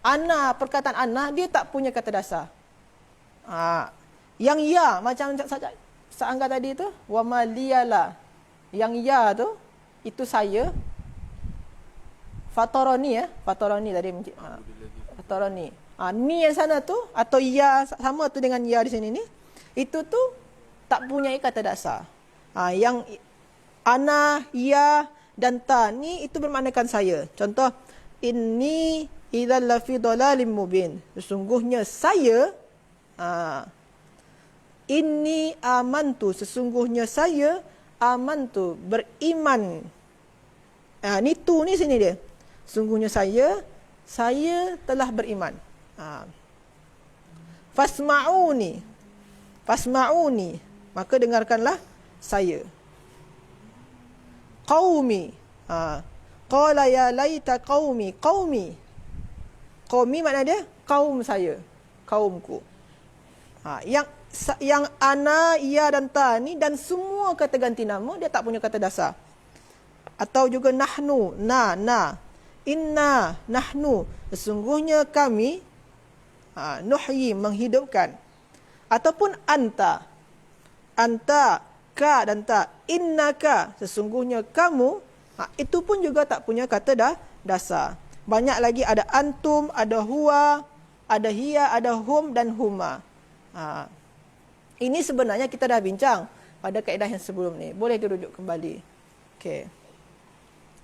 Ana, perkataan ana, dia tak punya kata dasar. Yang ya, macam Seangga tadi tu, wa ma liyala. Yang ya tu, itu saya. Fatarani, Fatarani tadi. Tarani. Ni yang sana tu atau ya sama tu dengan ya di sini ni, itu tu tak punya kata dasar. Yang ana, ya dan ta ni itu bermaknakan saya. Contoh, inni idzal lafi dhalalim mubin. Sesungguhnya saya, inni amantu, sesungguhnya saya amantu, beriman. Ni tu ni sini dia. Sesungguhnya saya telah beriman. Fasma'uni, maka dengarkanlah saya. Qaumi, qala ya laita qaumi. Qaumi makna dia kaum saya, kaumku. Yang ana, ya dan ta ni dan semua kata ganti nama dia tak punya kata dasar. Atau juga nahnu, na. Inna, nahnu, sesungguhnya kami, nuhyi, menghidupkan. Ataupun anta, ka dan ta. Innaka, sesungguhnya kamu, itu pun juga tak punya kata dasar. Banyak lagi, ada antum, ada huwa, ada hiya, ada hum dan huma. Ini sebenarnya kita dah bincang pada kaedah yang sebelum ni. Boleh dirujuk kembali. Okey.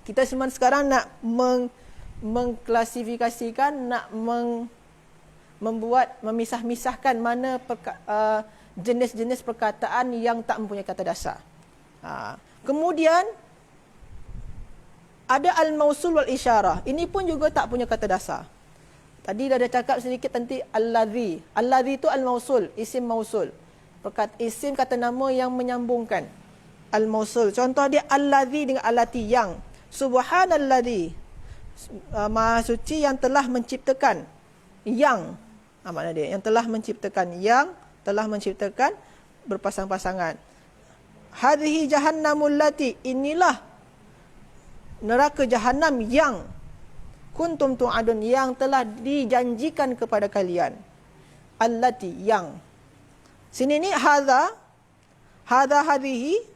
Kita cuma sekarang nak mengklasifikasikan, nak memisah-misahkan mana jenis-jenis perkataan yang tak mempunyai kata dasar. Kemudian ada al-mausul wal isyarah. Ini pun juga tak punya kata dasar. Tadi dah ada cakap sedikit nanti alladhi. Alladhi itu al-mausul, isim mausul. Isim kata nama yang menyambungkan. Al-mausul. Contoh dia alladhi dengan allati, yang. Subhanalladzi, Maha suci yang telah menciptakan. Yang, makna dia, yang telah menciptakan. Yang telah menciptakan berpasang-pasangan. Hadhihi jahannamul lati, inilah neraka Jahannam yang kuntum tu'adun, yang telah dijanjikan kepada kalian. Allati, yang. Sini ni hadha, hadhihi.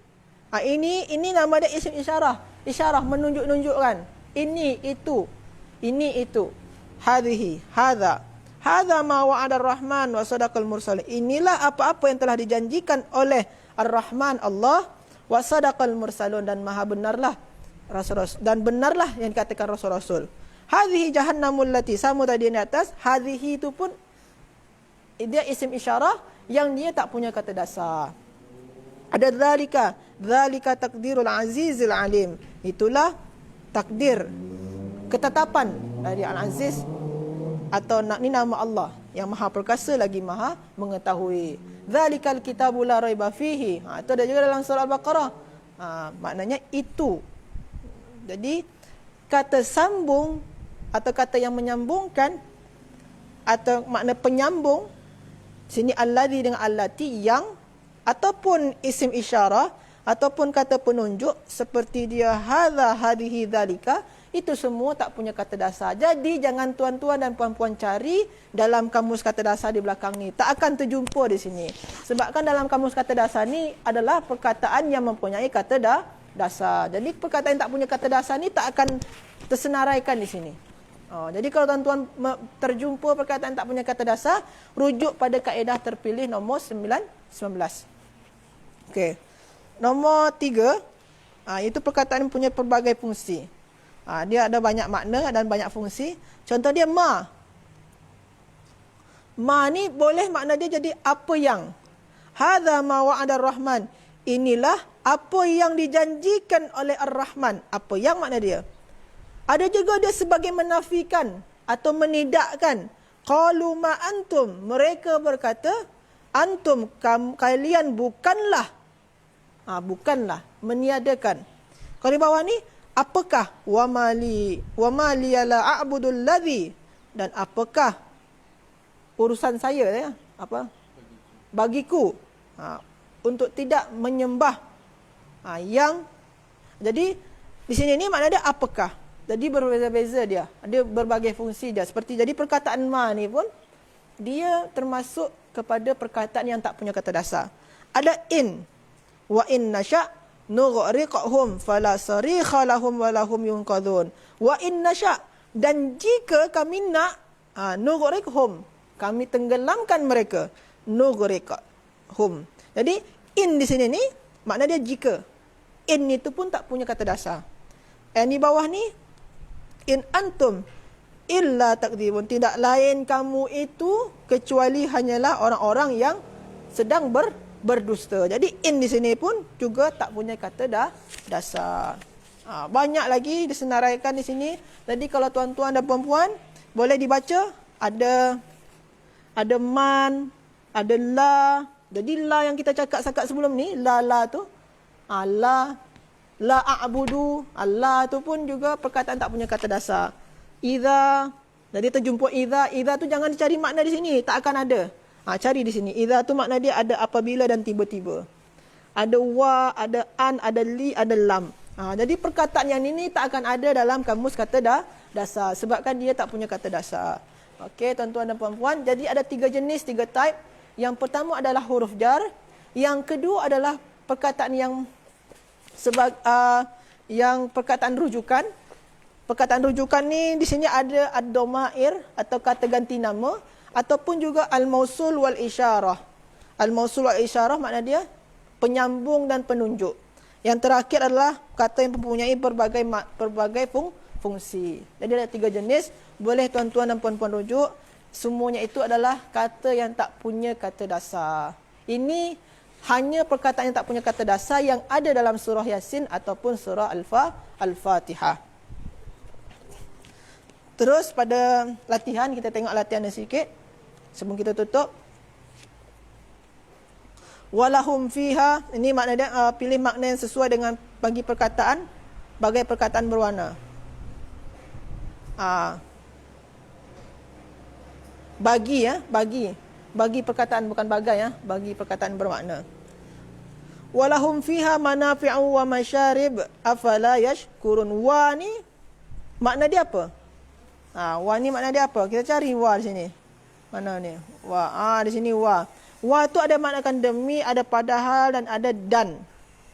Ini nama dia isim isyarah. Isyarah menunjuk-nunjukkan. Ini itu. Hadhihi, hadha. Hadha ma wa'ada ar-Rahman wa sadaqal mursalin. Inilah apa-apa yang telah dijanjikan oleh Ar-Rahman Allah, wa sadaqal mursalun, dan maha benarlah rasul-rasul, dan benarlah yang dikatakan rasul-rasul. Hadhihi jahannamul lati, sama tadi di atas. Hadhihi itu pun dia isim isyarah yang dia tak punya kata dasar. Ada dzalika takdirul azizil alim. Itulah takdir, ketetapan dari Al-Aziz, atau ni nama Allah yang maha perkasa lagi maha mengetahui. Dzalikal kitabul la raiba fihi. Itu ada juga dalam surah Al-Baqarah. Maknanya itu. Jadi kata sambung atau kata yang menyambungkan atau makna penyambung, sini alladzi dengan allati, yang, ataupun isim isyarah ataupun kata penunjuk seperti dia hadza, hadhihi, dzalika, itu semua tak punya kata dasar. Jadi jangan tuan-tuan dan puan-puan cari dalam kamus kata dasar di belakang ni. Tak akan terjumpa di sini. Sebabkan dalam kamus kata dasar ni adalah perkataan yang mempunyai kata dasar. Jadi perkataan yang tak punya kata dasar ni tak akan tersenaraikan di sini. Jadi kalau tuan-tuan terjumpa perkataan tak punya kata dasar, rujuk pada kaedah terpilih nombor 19. Okey. Nombor 3, itu perkataan yang punya pelbagai fungsi. Dia ada banyak makna dan banyak fungsi. Contoh dia ma. Ma ni boleh makna dia jadi apa yang. Hadza ma wa'ada ar-Rahman. Inilah apa yang dijanjikan oleh Ar-Rahman. Apa yang makna dia. Ada juga dia sebagai menafikan atau menidakkan. Qalu ma antum. Mereka berkata, antum, kalian bukanlah. Bukanlah, meniadakan. Kalau di bawah ni, apakah? Wa mali la a'budul ladzi. Dan apakah urusan saya ya? Apa? Bagiku. Untuk tidak menyembah. Yang, jadi di sini ni makna dia apakah. Jadi berbeza-beza dia. Ada berbagai fungsi dia. Seperti jadi perkataan ma ni pun dia termasuk kepada perkataan yang tak punya kata dasar. Ada in. Wa in nasha' nughriqhum fala sarikha lahum wa lahum yunqadhun. Wa in nasha', dan jika kami nak, Nughriqhum, kami tenggelamkan mereka. Nughriqhum. Jadi in di sini ni makna dia jika. In itu pun tak punya kata dasar. Yang di bawah ni, in antum illa takdzibun, tidak lain kamu itu kecuali hanyalah orang-orang yang sedang berdusta. Jadi in di sini pun juga tak punya kata dasar. Banyak lagi disenaraikan di sini. Jadi kalau tuan-tuan dan puan-puan boleh dibaca, ada man, ada la. Jadi la yang kita cakap sebelum ni, la tu, la a'budu, la tu pun juga perkataan tak punya kata dasar. Idza, jadi terjumpa idza tu jangan dicari makna di sini, tak akan ada. Cari di sini. Idza tu makna dia ada apabila dan tiba-tiba. Ada wa, ada an, ada li, ada lam. Jadi perkataan yang ini tak akan ada dalam kamus kata dasar sebabkan dia tak punya kata dasar. Okey, tuan-tuan dan puan-puan, jadi ada 3 jenis, 3 type. Yang pertama adalah huruf jar, yang kedua adalah perkataan yang perkataan rujukan. Perkataan rujukan ni di sini ada ad-dhamair atau kata ganti nama, ataupun juga al-mausul wal isyarah. Al-mausul wal isyarah makna dia penyambung dan penunjuk. Yang terakhir adalah kata yang mempunyai berbagai fungsi. Jadi ada 3 jenis. Boleh tuan-tuan dan puan-puan rujuk. Semuanya itu adalah kata yang tak punya kata dasar. Ini hanya perkataan yang tak punya kata dasar yang ada dalam surah Yasin ataupun surah Al-Fatihah. Terus pada latihan, kita tengok latihan sedikit sebelum kita tutup. Walahum fiha, ini makna dia pilih makna yang sesuai dengan bagi perkataan, bagai perkataan berwarna. Bagi perkataan, bukan bagai bagi perkataan bermakna. Walahum fiha manafi'u wa masyarib afala yashkurun. Wa ni makna dia apa? Wa ni makna dia apa? Kita cari wa di sini. Mana ni? Wa. Di sini wa. Wa tu ada maknakan demi, ada padahal dan ada dan.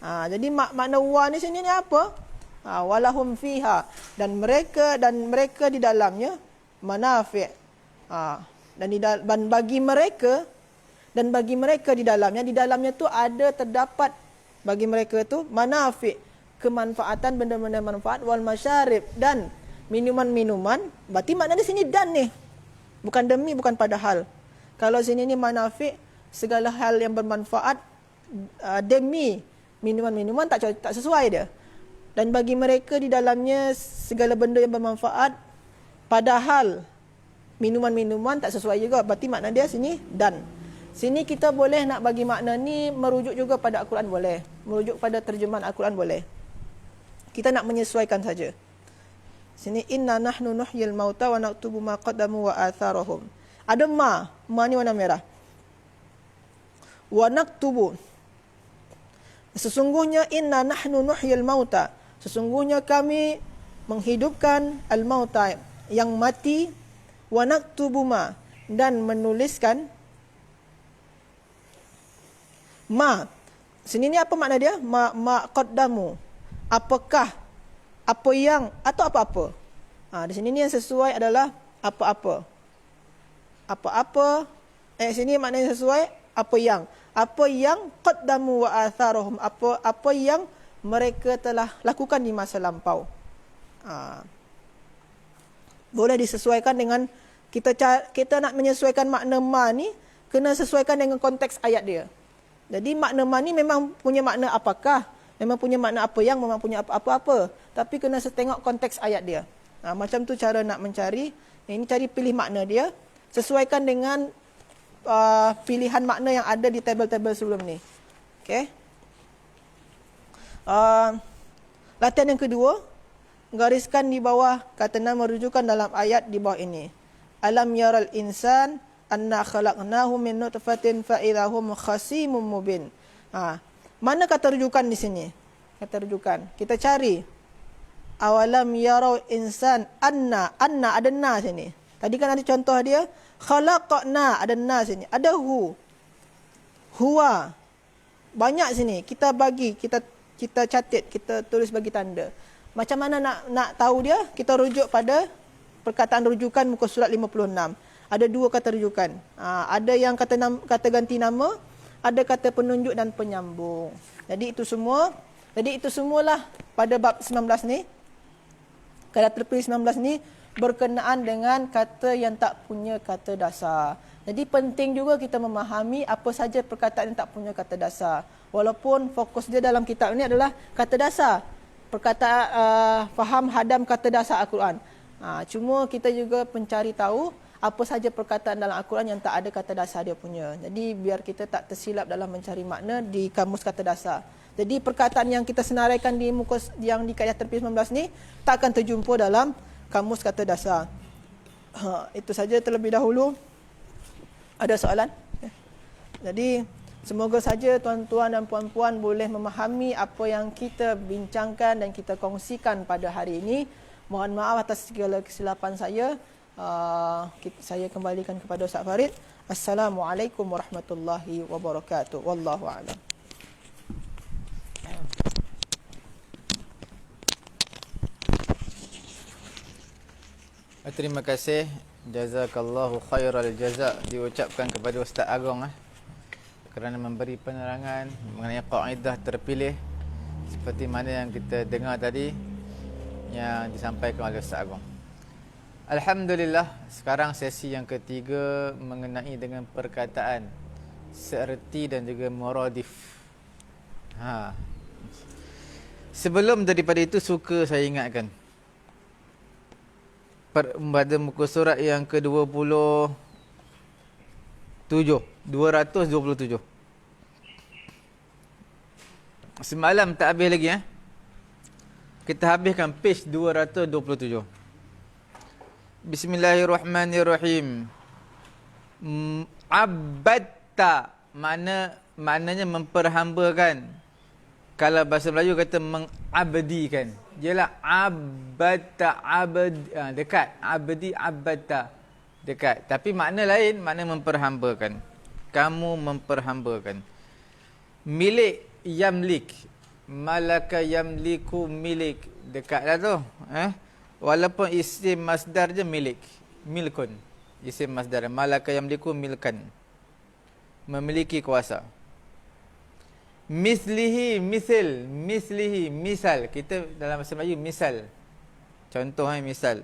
Jadi makna wa ni sini ni apa? Walahum fiha, dan mereka di dalamnya manafi'. Dan bagi mereka di dalamnya tu ada terdapat bagi mereka tu manafi', kemanfaatan, benda-benda manfaat, wal masyarib, dan minuman-minuman. Berarti makna di sini dan ni. Bukan demi, bukan padahal. Kalau sini ni manafi', segala hal yang bermanfaat, demi minuman-minuman tak sesuai dia. Dan bagi mereka di dalamnya segala benda yang bermanfaat, padahal minuman-minuman tak sesuai juga. Berarti makna dia sini dan. Sini kita boleh nak bagi makna ni merujuk juga pada Al-Quran boleh. Merujuk pada terjemahan Al-Quran boleh. Kita nak menyesuaikan saja. Sini inna nahnu nuhyil mauta wa naktubu ma qaddamu wa atharahum. Ada ma ni warna merah. Wa naktubu. Sesungguhnya inna nahnu nuhyil mauta. Sesungguhnya kami menghidupkan al-mauta, yang mati, wa naktubu ma, dan menuliskan ma. Sini ni apa makna dia? Ma qaddamu. Apakah, apa yang, atau apa-apa. Di sini ni yang sesuai adalah apa-apa. Apa-apa. Sini makna yang sesuai apa yang qaddamu wa atharahum, apa yang mereka telah lakukan di masa lampau. Boleh disesuaikan dengan kita nak menyesuaikan makna ma ni, kena sesuaikan dengan konteks ayat dia. Jadi makna ma ni memang punya makna apakah, memang punya makna apa yang, memang punya apa-apa, tapi kena setengok konteks ayat dia. Macam tu cara nak mencari. Ini cari pilih makna dia, sesuaikan dengan pilihan makna yang ada di tabel-tabel sebelum ni. Okey. Latihan yang kedua, gariskan di bawah kata nama rujukan dalam ayat di bawah ini. Alam yaral insan anna khalaqnahu min nutfatin fa idahum khasimun mubin. Mana kata rujukan di sini? Kata rujukan. Kita cari. Awalam yarau insan anna ada na sini. Tadi kan ada contoh dia, khalaqna ada na sini. Ada huwa. Banyak sini. Kita bagi, kita catat, kita tulis bagi tanda. Macam mana nak tahu dia? Kita rujuk pada perkataan rujukan muka surat 56. Ada dua kata rujukan. Ada yang kata ganti nama, ada kata penunjuk dan penyambung. Jadi itu semualah pada bab 19 ni. Kata terpilih 19 ni berkenaan dengan kata yang tak punya kata dasar. Jadi penting juga kita memahami apa saja perkataan yang tak punya kata dasar. Walaupun fokus dia dalam kitab ini adalah kata dasar. Perkataan faham hadam kata dasar Al-Quran. Cuma kita juga mencari tahu apa saja perkataan dalam Al-Quran yang tak ada kata dasar dia punya. Jadi biar kita tak tersilap dalam mencari makna di kamus kata dasar. Jadi perkataan yang kita senaraikan di muka yang di kaedah terpilih 19 ni tak akan terjumpa dalam kamus kata dasar. Itu saja terlebih dahulu. Ada soalan? Jadi semoga saja tuan-tuan dan puan-puan boleh memahami apa yang kita bincangkan dan kita kongsikan pada hari ini. Mohon maaf atas segala kesilapan saya. Saya kembalikan kepada Ustaz Farid. Assalamualaikum warahmatullahi wabarakatuh. Wallahu a'lam. Terima kasih. Jazakallahu khairal jaza diucapkan kepada Ustaz Agong kerana memberi penerangan mengenai kaedah terpilih seperti mana yang kita dengar tadi yang disampaikan oleh Ustaz Agong. Alhamdulillah, sekarang sesi yang ketiga mengenai dengan perkataan seerti dan juga muradif. Sebelum daripada itu suka saya ingatkan pada muka surat yang ke-27 227. Semalam tak habis lagi Kita habiskan page 227. Bismillahirrahmanirrahim. Abadta maknanya memperhambakan. Kalau bahasa Melayu kata mengabdikan. Ialah abadta dekat. Abdi abadta dekat. Tapi makna lain, makna memperhambakan. Kamu memperhambakan. Milik yamlik. Malaka yamliku milik. Dekatlah tu. Walaupun isim masdar je milik. Milkun. Isim masdar. Malaka yamliku milkan. Memiliki kuasa. Mislihi, misal. Kita dalam bahasa Melayu misal. Contoh misal.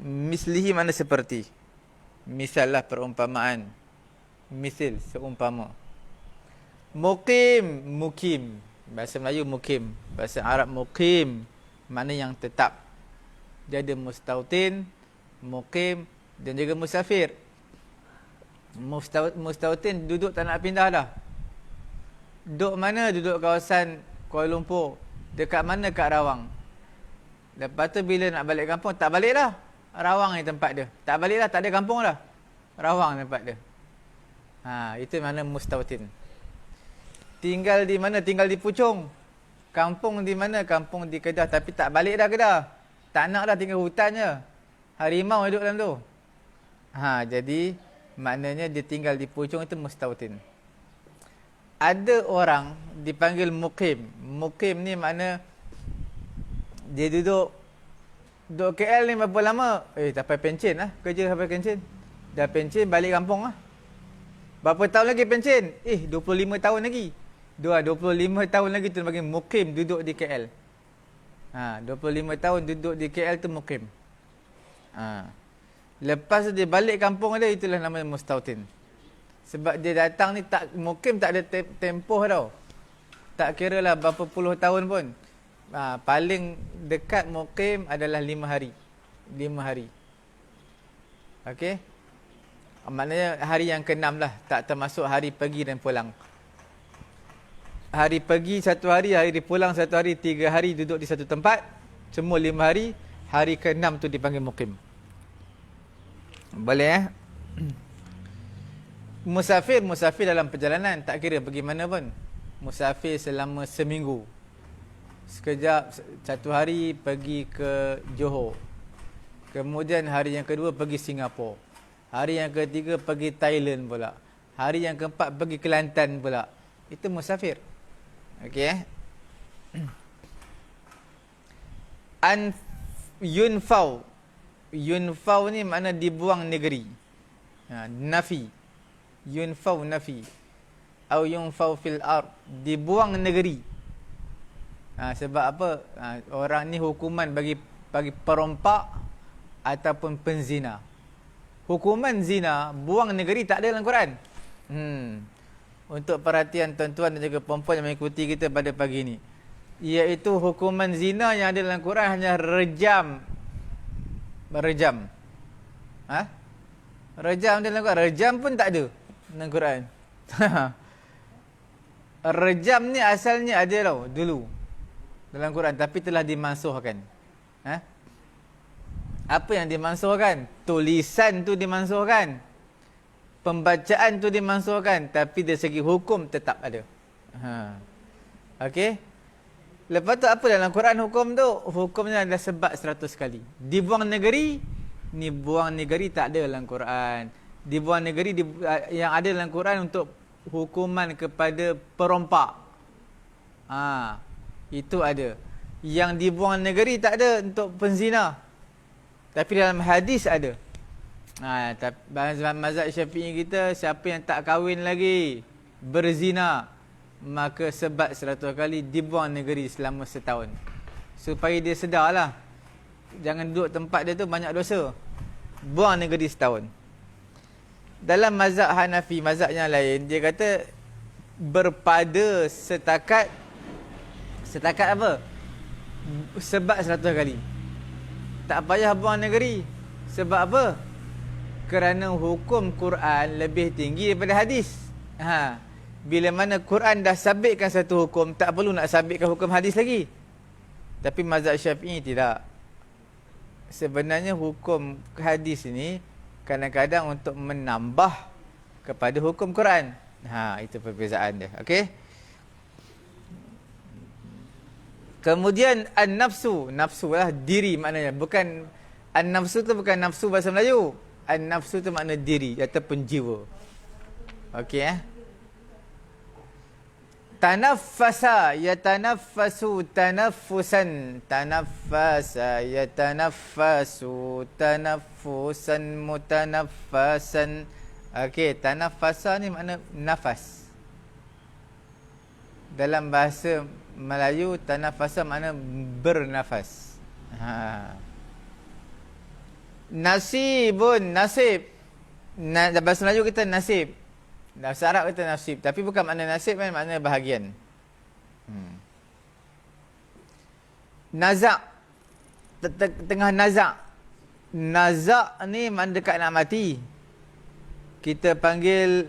Mislihi mana seperti. Misal lah perumpamaan. Misil, seumpama. Mukim. Bahasa Melayu mukim. Bahasa Arab mukim. Makna yang tetap. Dia ada mustautin, mukim dan juga musafir. Mustautin duduk tak nak pindah dah. Duduk mana? Duduk kawasan Kuala Lumpur. Dekat mana? Kat Rawang. Lepas tu bila nak balik kampung, tak balik dah. Rawang ni tempat dia. Tak balik dah, tak ada kampung dah. Rawang tempat dia. Itu mana mustautin. Tinggal di mana? Tinggal di Puchong. Kampung di mana? Kampung di Kedah. Tapi tak balik dah Kedah. Tak nak dah, tinggal hutan je. Harimau hidup dalam tu. Jadi maknanya dia tinggal di Puchong itu mustautin. Ada orang dipanggil mukim. Mukim ni makna dia duduk KL ni berapa lama? Tak payah pencen lah. Kerja sampai pencen. Dah pencen balik kampung lah. Berapa tahun lagi pencen? 25 tahun lagi. 25 tahun lagi tu bagi mukim duduk di KL. 25 tahun duduk di KL tu mukim. Lepas dia balik kampung dia, itulah nama mustautin. Sebab dia datang ni tak mukim, tak ada tempoh tau. Tak kira lah berapa puluh tahun pun. Paling dekat mukim adalah 5 hari. 5 hari. Okey. Maknanya hari yang ke-6 lah. Tak termasuk hari pergi dan pulang. Hari pergi 1 hari, hari pulang 1 hari, 3 hari duduk di satu tempat. Semua 5 hari. Hari ke-6 tu dipanggil mukim. Boleh Musafir dalam perjalanan. Tak kira pergi mana pun. Musafir selama seminggu. Sekejap, 1 hari pergi ke Johor. Kemudian hari yang kedua pergi Singapura. Hari yang ketiga pergi Thailand pula. Hari yang keempat pergi Kelantan pula. Itu musafir. Okey An yunfau. Yunfau ni makna dibuang negeri. Nafi. Yunfau nafi. Au yunfau fil ard. Dibuang negeri. Sebab apa? Orang ni hukuman bagi perompak ataupun penzina. Hukuman zina, buang negeri tak ada dalam Quran. Untuk perhatian tuan-tuan dan juga perempuan yang mengikuti kita pada pagi ni, iaitu hukuman zina yang ada dalam Quran hanya rejam. Rejam dalam Quran. Rejam pun tak ada dalam Quran. Rejam ni asalnya ada tau dulu dalam Quran, tapi telah dimansuhkan. Apa yang dimansuhkan? Tulisan tu dimansuhkan, pembacaan tu dimansuhkan, tapi dari segi hukum tetap ada. Okey. Lepas tu apa dalam Quran hukum tu? Hukumnya adalah sebat 100 kali. Dibuang negeri, ni buang negeri tak ada dalam Quran. Dibuang negeri yang ada dalam Quran untuk hukuman kepada perompak. Itu ada. Yang dibuang negeri tak ada untuk penzina. Tapi dalam hadis ada. Mazhab Syafi'i kita, siapa yang tak kahwin lagi, berzina, maka sebat 100 kali, dibuang negeri selama setahun. Supaya dia sedarlah. Jangan duduk tempat dia tu banyak dosa. Buang negeri setahun. Dalam mazhab Hanafi, mazhab yang lain, dia kata berpada setakat apa? Sebat 100 kali. Tak payah buang negeri. Sebab apa? Kerana hukum Quran lebih tinggi daripada hadis. Bila mana Quran dah sabitkan satu hukum, tak perlu nak sabitkan hukum hadis lagi. Tapi mazhab Syafi'i tidak. Sebenarnya hukum hadis ini kadang-kadang untuk menambah kepada hukum Quran. Itu perbezaan dia. Okey. Kemudian an-nafsu, nafsu lah diri maknanya. Bukan an-nafsu tu bukan nafsu bahasa Melayu. An-nafsu tu makna diri ataupun jiwa. Okey Tanaffasa yatanaffasu tanaffusan. Tanaffasa yatanaffasu tanaffusan mutanaffasan. Okey, tanaffasa ni makna nafas. Dalam bahasa Melayu, tanafasa makna bernafas. Nasibun, nasib. Dalam bahasa Melayu kita nasib. Dalam bahasa Arab kita nasib. Tapi bukan makna nasib kan, makna bahagian. Nazak. Tengah nazak. Nazak ni makna dekat nak mati. Kita panggil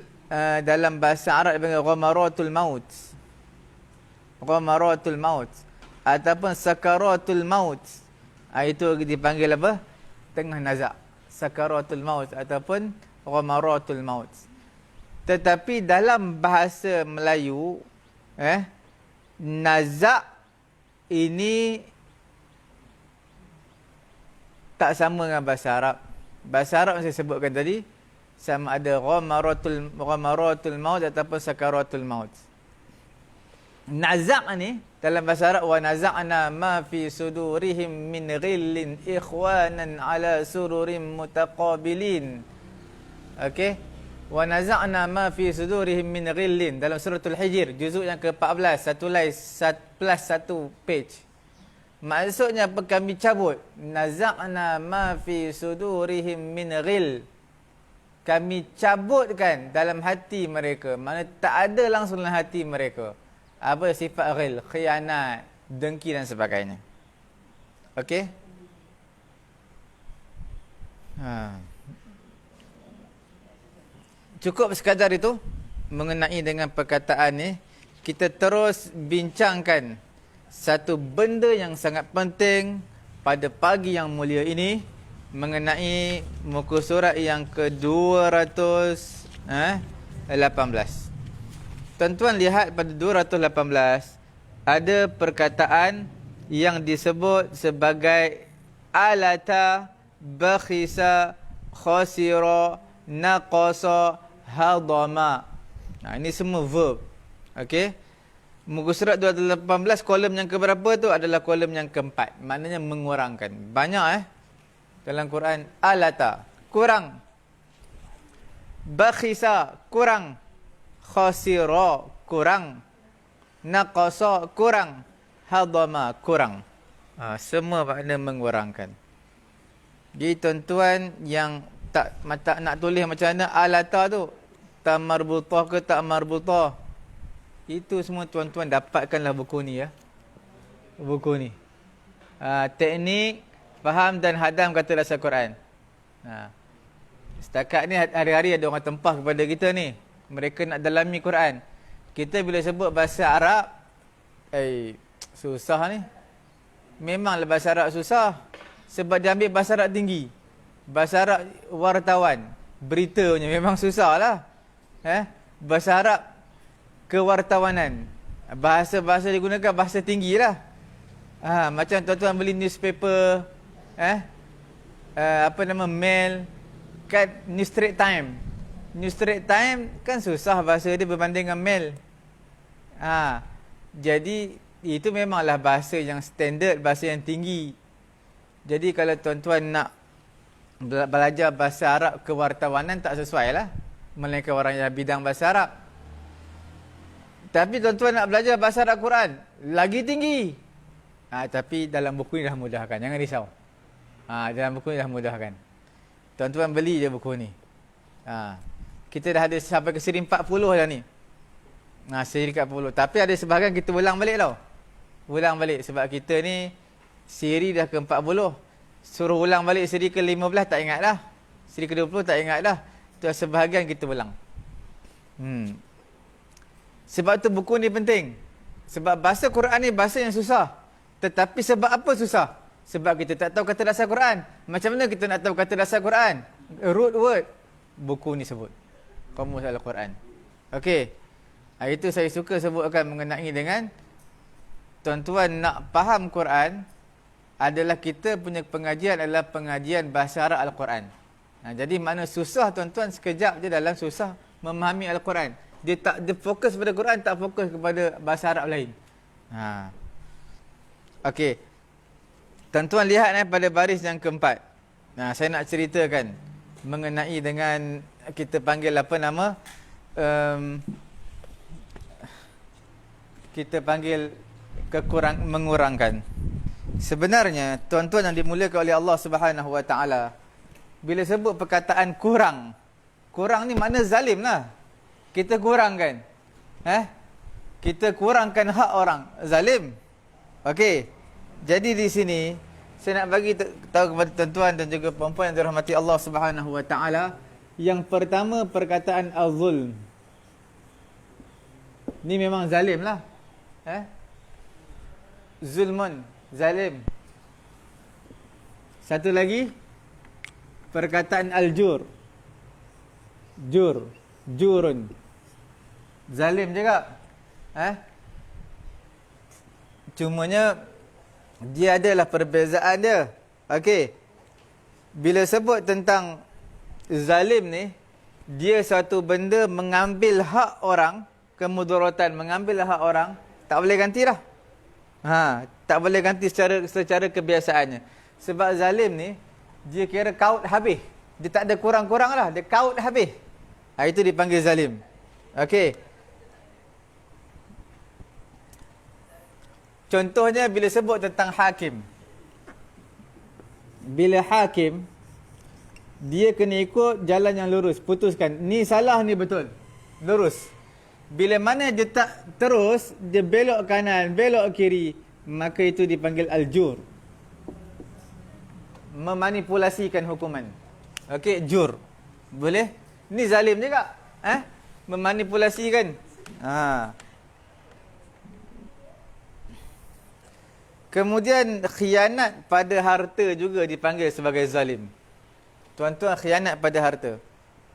dalam bahasa Arab dia panggil ghamaratul maut. Ghamaratul maut ataupun sakaratul maut. Itu dipanggil apa? Tengah nazak. Sakaratul maut ataupun ghamaratul maut. Tetapi dalam bahasa Melayu nazak ini tak sama dengan bahasa Arab. Bahasa Arab yang saya sebutkan tadi sama ada ghamaratul maut ataupun sakaratul maut. Nazak ni dalam bahasa Arab, wa naza'na ma fi sudurihim min ghillin ikhwanan ala sururin mutaqabilin. Okey, wa naza'na ma fi sudurihim min ghillin dalam suratul Hijr juzuk yang ke-14, satu page. Maksudnya apa? Kami cabut, naza'na ma fi sudurihim min ghill, kami cabutkan dalam hati mereka. Maknanya tak ada langsung dalam hati mereka apa sifat ghil, khianat, dengki dan sebagainya. Okey. Cukup sekadar itu mengenai dengan perkataan ni. Kita terus bincangkan satu benda yang sangat penting pada pagi yang mulia ini mengenai muka surat yang ke-218. Tuan-tuan lihat pada 218 ada perkataan yang disebut sebagai alata, bakhisa, khasira, naqasa, hadama. Ini semua verb. Okey. Muka surat 218 kolom yang keberapa tu adalah kolom yang keempat. Maknanya mengurangkan. Banyak dalam Quran. Alata, kurang. Bakhisa, kurang. Khasira, kurang. Naqasa, kurang. Hadama, kurang. Semua makna mengurangkan. Jadi tuan-tuan yang tak nak tulis macam mana alata tu, tak marbutah ke tak marbutah, itu semua tuan-tuan dapatkanlah buku ni ya. Buku ni. Teknik faham dan hadam kata dasar Quran. Setakat ni hari-hari ada orang tempah kepada kita ni. Mereka nak dalami Quran. Kita bila sebut bahasa Arab, susah ni. Memanglah bahasa Arab susah. Sebab dia ambil bahasa Arab tinggi. Bahasa Arab wartawan. Beritanya memang susah lah. Bahasa Arab kewartawanan. Bahasa-bahasa digunakan bahasa tinggi lah. Macam tuan-tuan beli newspaper. Mail. Kan News Straits Time. News Straits Time kan susah bahasa dia berbanding dengan mail. Jadi itu memanglah bahasa yang standard, bahasa yang tinggi. Jadi kalau tuan-tuan nak belajar bahasa Arab kewartawanan tak sesuai lah. Melainkan orang yang bidang bahasa Arab. Tapi tuan-tuan nak belajar bahasa Arab Quran, lagi tinggi. Tapi dalam buku ni dah mudahkan. Jangan risau. Dalam buku ni dah mudahkan. Tuan-tuan beli je buku ni. Kita dah ada sampai ke siri 40 dah ni. Siri 40. Tapi ada sebahagian kita ulang balik tau. Ulang balik sebab kita ni siri dah ke 40. Suruh ulang balik siri ke 15 tak ingat dah. Siri ke 20 tak ingat dah. Itu sebahagian kita ulang. Sebab tu buku ni penting. Sebab bahasa Quran ni bahasa yang susah. Tetapi sebab apa susah? Sebab kita tak tahu kata dasar Quran. Macam mana kita nak tahu kata dasar Quran? Root word. Buku ni sebut. Kamus Al-Quran. Okey. Itu saya suka sebutkan mengenai dengan tuan-tuan nak faham Quran adalah kita punya pengajian adalah pengajian bahasa Arab Al-Quran. Jadi makna susah tuan-tuan sekejap je dalam susah memahami Al-Quran. Dia fokus pada Quran, tak fokus kepada bahasa Arab lain. Okey. Tuan-tuan lihat pada baris yang keempat. Saya nak ceritakan mengenai dengan kita panggil apa nama? Kita panggil mengurangkan. Sebenarnya tuan-tuan yang dimuliakan oleh Allah Subhanahu Wa Taala, bila sebut perkataan kurang ni makna zalim lah. Kita kurangkan. Kita kurangkan hak orang, zalim. Okey. Jadi di sini saya nak bagi tahu kepada tuan-tuan dan juga puan-puan yang dirahmati Allah Subhanahu Wa Taala, yang pertama perkataan az-zulm. Ni memang zalim lah. Zulmun, zalim. Satu lagi perkataan al-jur. Jurun. Zalim juga. Cumanya dia adalah perbezaan dia. Okey. Bila sebut tentang zalim ni, dia satu benda mengambil hak orang, kemudaratan, mengambil hak orang, tak boleh gantilah. Tak boleh ganti secara kebiasaannya. Sebab zalim ni dia kira kaut habis. Dia tak ada kurang-kurang lah, dia kaut habis. Itu dipanggil zalim. Okey. Contohnya bila sebut tentang hakim. Bila hakim, dia kena ikut jalan yang lurus, putuskan ni salah ni betul, lurus. Bila mana dia tak terus, dia belok kanan, belok kiri, maka itu dipanggil al-jur. Memanipulasikan hukuman. Okey, jur. Boleh? Ni zalim juga. Memanipulasikan. Kemudian khianat pada harta juga dipanggil sebagai zalim. Tuan-tuan, khianat pada harta.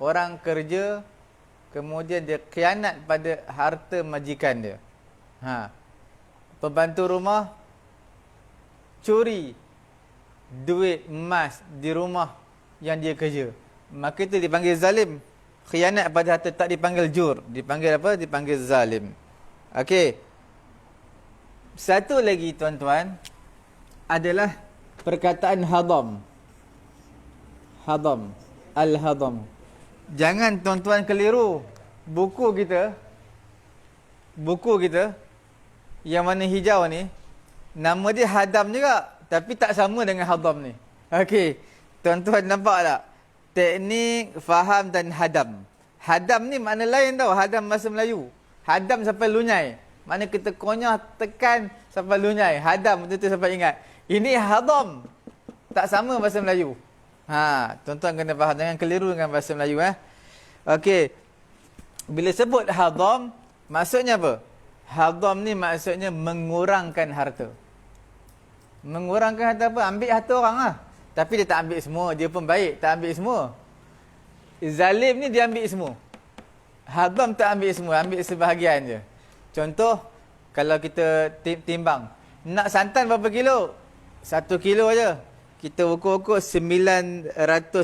Orang kerja, kemudian dia khianat pada harta majikan dia. Pembantu rumah curi duit emas di rumah yang dia kerja, maka itu dipanggil zalim. Khianat pada harta tak dipanggil jur, dipanggil apa? Dipanggil zalim. Okey. Satu lagi tuan-tuan adalah perkataan hadam. Hadam. Al-hadam. Jangan tuan-tuan keliru. Buku kita yang warna hijau ni, nama dia hadam juga, tapi tak sama dengan hadam ni. Okey. Tuan-tuan nampak tak? Teknik faham dan hadam. Hadam ni makna lain tau. Hadam bahasa Melayu. Hadam sampai lunyai. Makna kita konyah tekan sampai lunyai. Hadam betul-betul sampai ingat. Ini hadam. Tak sama bahasa Melayu. Tuan-tuan kena faham. Jangan keliru dengan bahasa Melayu. Okey. Bila sebut hadam, maksudnya apa? Hadam ni maksudnya mengurangkan harta. Mengurangkan harta apa? Ambil harta orang lah. Tapi dia tak ambil semua. Dia pun baik. Tak ambil semua. Zalim ni dia ambil semua. Hadam tak ambil semua. Ambil sebahagian je. Contoh, kalau kita timbang. Nak santan berapa kilo? 1 kilo je. Kita ukur-ukur 900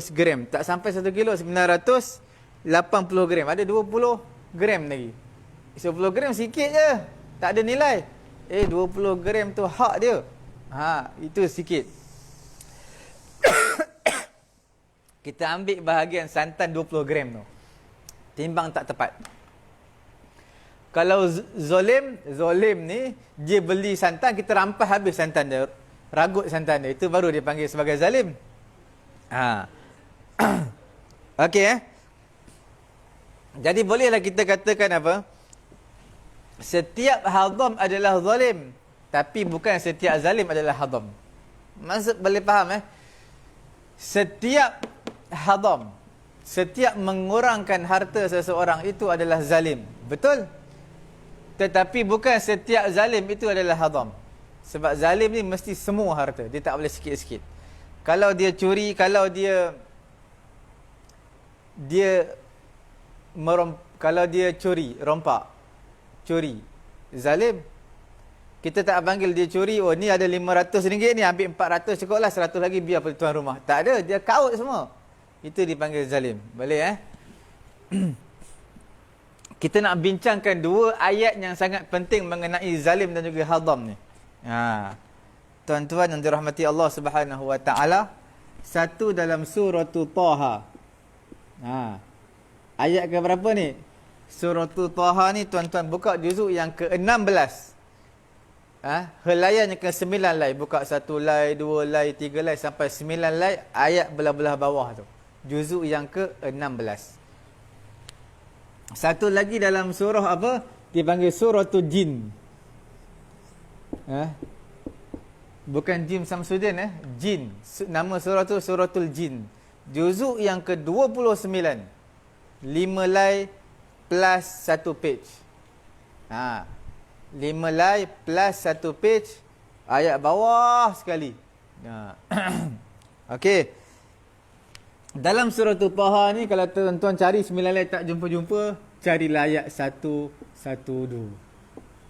gram. Tak sampai 1 kilo. 980 gram. Ada 20 gram lagi. 10 gram sikit je. Tak ada nilai. 20 gram tu hak dia. Itu sikit. Kita ambil bahagian santan 20 gram tu. Timbang tak tepat. Kalau zolim ni, dia beli santan, kita rampas habis santan dia. Ragut santan dia. Itu baru dia panggil sebagai zalim. Okey Jadi bolehlah kita katakan apa? Setiap hadam adalah zalim. Tapi bukan setiap zalim adalah hadam. Maksud boleh faham Setiap hadam, setiap mengurangkan harta seseorang itu adalah zalim. Betul? Tetapi bukan setiap zalim itu adalah hadam. Sebab zalim ni mesti semua harta. Dia tak boleh sikit-sikit. Kalau dia curi, kalau dia kalau dia curi, rompak, curi, zalim. Kita tak panggil dia curi, oh ni ada RM500 ni, ambil 400 cukup lah, 100 lagi biar tuan rumah. Tak ada, dia kaut semua. Itu dipanggil zalim. Boleh Kita nak bincangkan dua ayat yang sangat penting mengenai zalim dan juga hadam ni. Tuan-tuan yang dirahmati Allah Subhanahu wa taala, satu dalam surah Taha. Ayat ke berapa ni? Surah Taha ni tuan-tuan buka juzuk yang ke-16. Helaian yang ke-9 lai. Buka 1 lai, 2 lai, 3 lai sampai 9 lai. Ayat belah-belah bawah tu. Juzuk yang ke-16. Satu lagi dalam surah apa? Dipanggil suratul jin. Bukan Jim Samsudin Jin. Nama surah tu suratul jin. Juzuk yang ke-29. 5 lai plus 1 page. 5 lai plus 1 page. Ayat bawah sekali. Okey. Dalam surah Taha ni, kalau tuan-tuan cari 9 lai tak jumpa-jumpa, carilah ayat 112.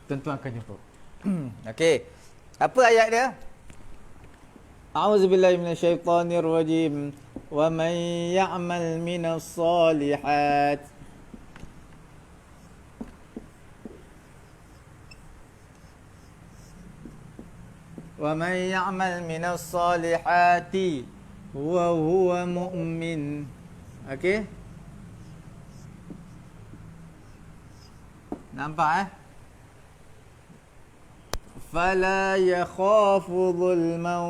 Tuan-tuan akan jumpa. Okey. Apa ayat dia? A'udzubillahi minasyaitonirrajim. Wa man ya'mal minas solihat. Wa man ya'mal minas solihati wa huwa mu'min. Okey? Nampak Fala yakhafu dhulman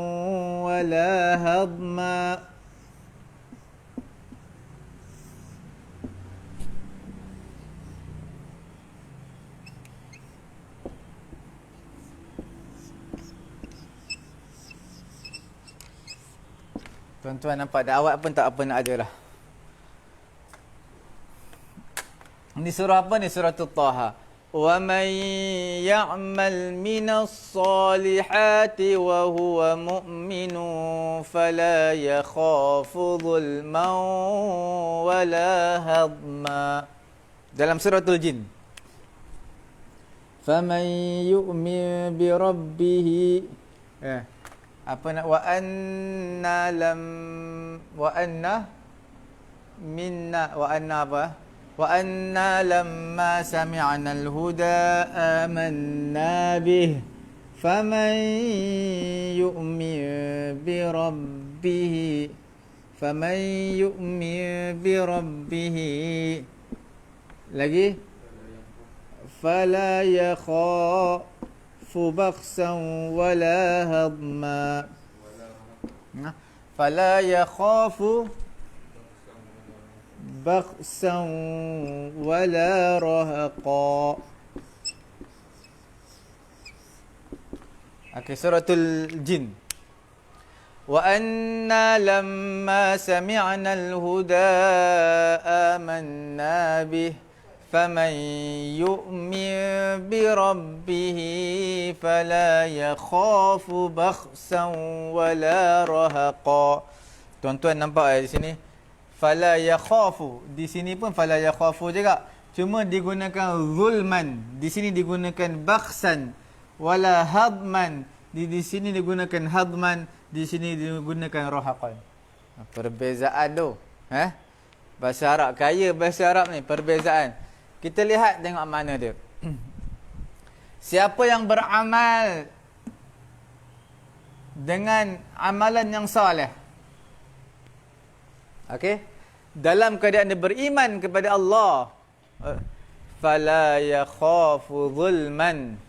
wala hadma. Tuan-tuan nampak dah, awak pun tak apa nak ada lah. Ini surah apa ni? Surah Taha. Wa man ya'mal minas solihati wa huwa mu'minun fala yakhafu dhulman wala hadma. Dalam suratul jin. Faman yu'min bi rabbih apa nak wa anna apa? Wa anna lamma sami'na al-huda amanna bih faman yu'min bi rabbih faman yu'min bi rabbih. Lagi fala yakhafu bakhsan wala hadma. Fala yakhafu bakhsan wala rahaqa. Okay, suratul jin. Wa anna lamma sami'na al-huda amanna bih faman yu'min bi rabbih fala yakhafu bakhsan wala rahaqa. Tuan-tuan nampak di sini? Fala yakhafu. Di sini pun fala yakhafu juga. Cuma digunakan zulman. Di sini digunakan bakhsan wala hadman. Di sini digunakan hadman, di sini digunakan rahaqan. Perbezaan tu. Bahasa Arab kaya, bahasa Arab ni perbezaan. Kita lihat tengok mana dia. Siapa yang beramal dengan amalan yang soleh, okey, dalam keadaan dia beriman kepada Allah, fala yakhafu zulman,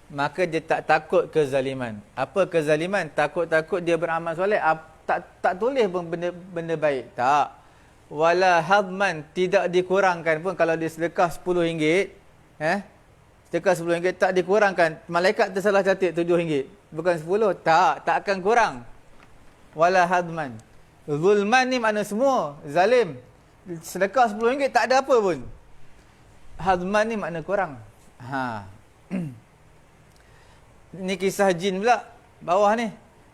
maka dia tak takut kezaliman. Apa kezaliman? Takut-takut dia beramal soleh, tak tulis pun benda baik. Tak. Wala hadman, tidak dikurangkan pun kalau dia sedekah RM10, sedekah RM10 tak dikurangkan. Malaikat tersalah catat RM7, bukan 10. Tak akan kurang. Wala hadman. Zulman ni makna semua zalim. Sedekah RM10 tak ada apa pun. Hadman ni makna kurang. Ini kisah jin pula bawah ni.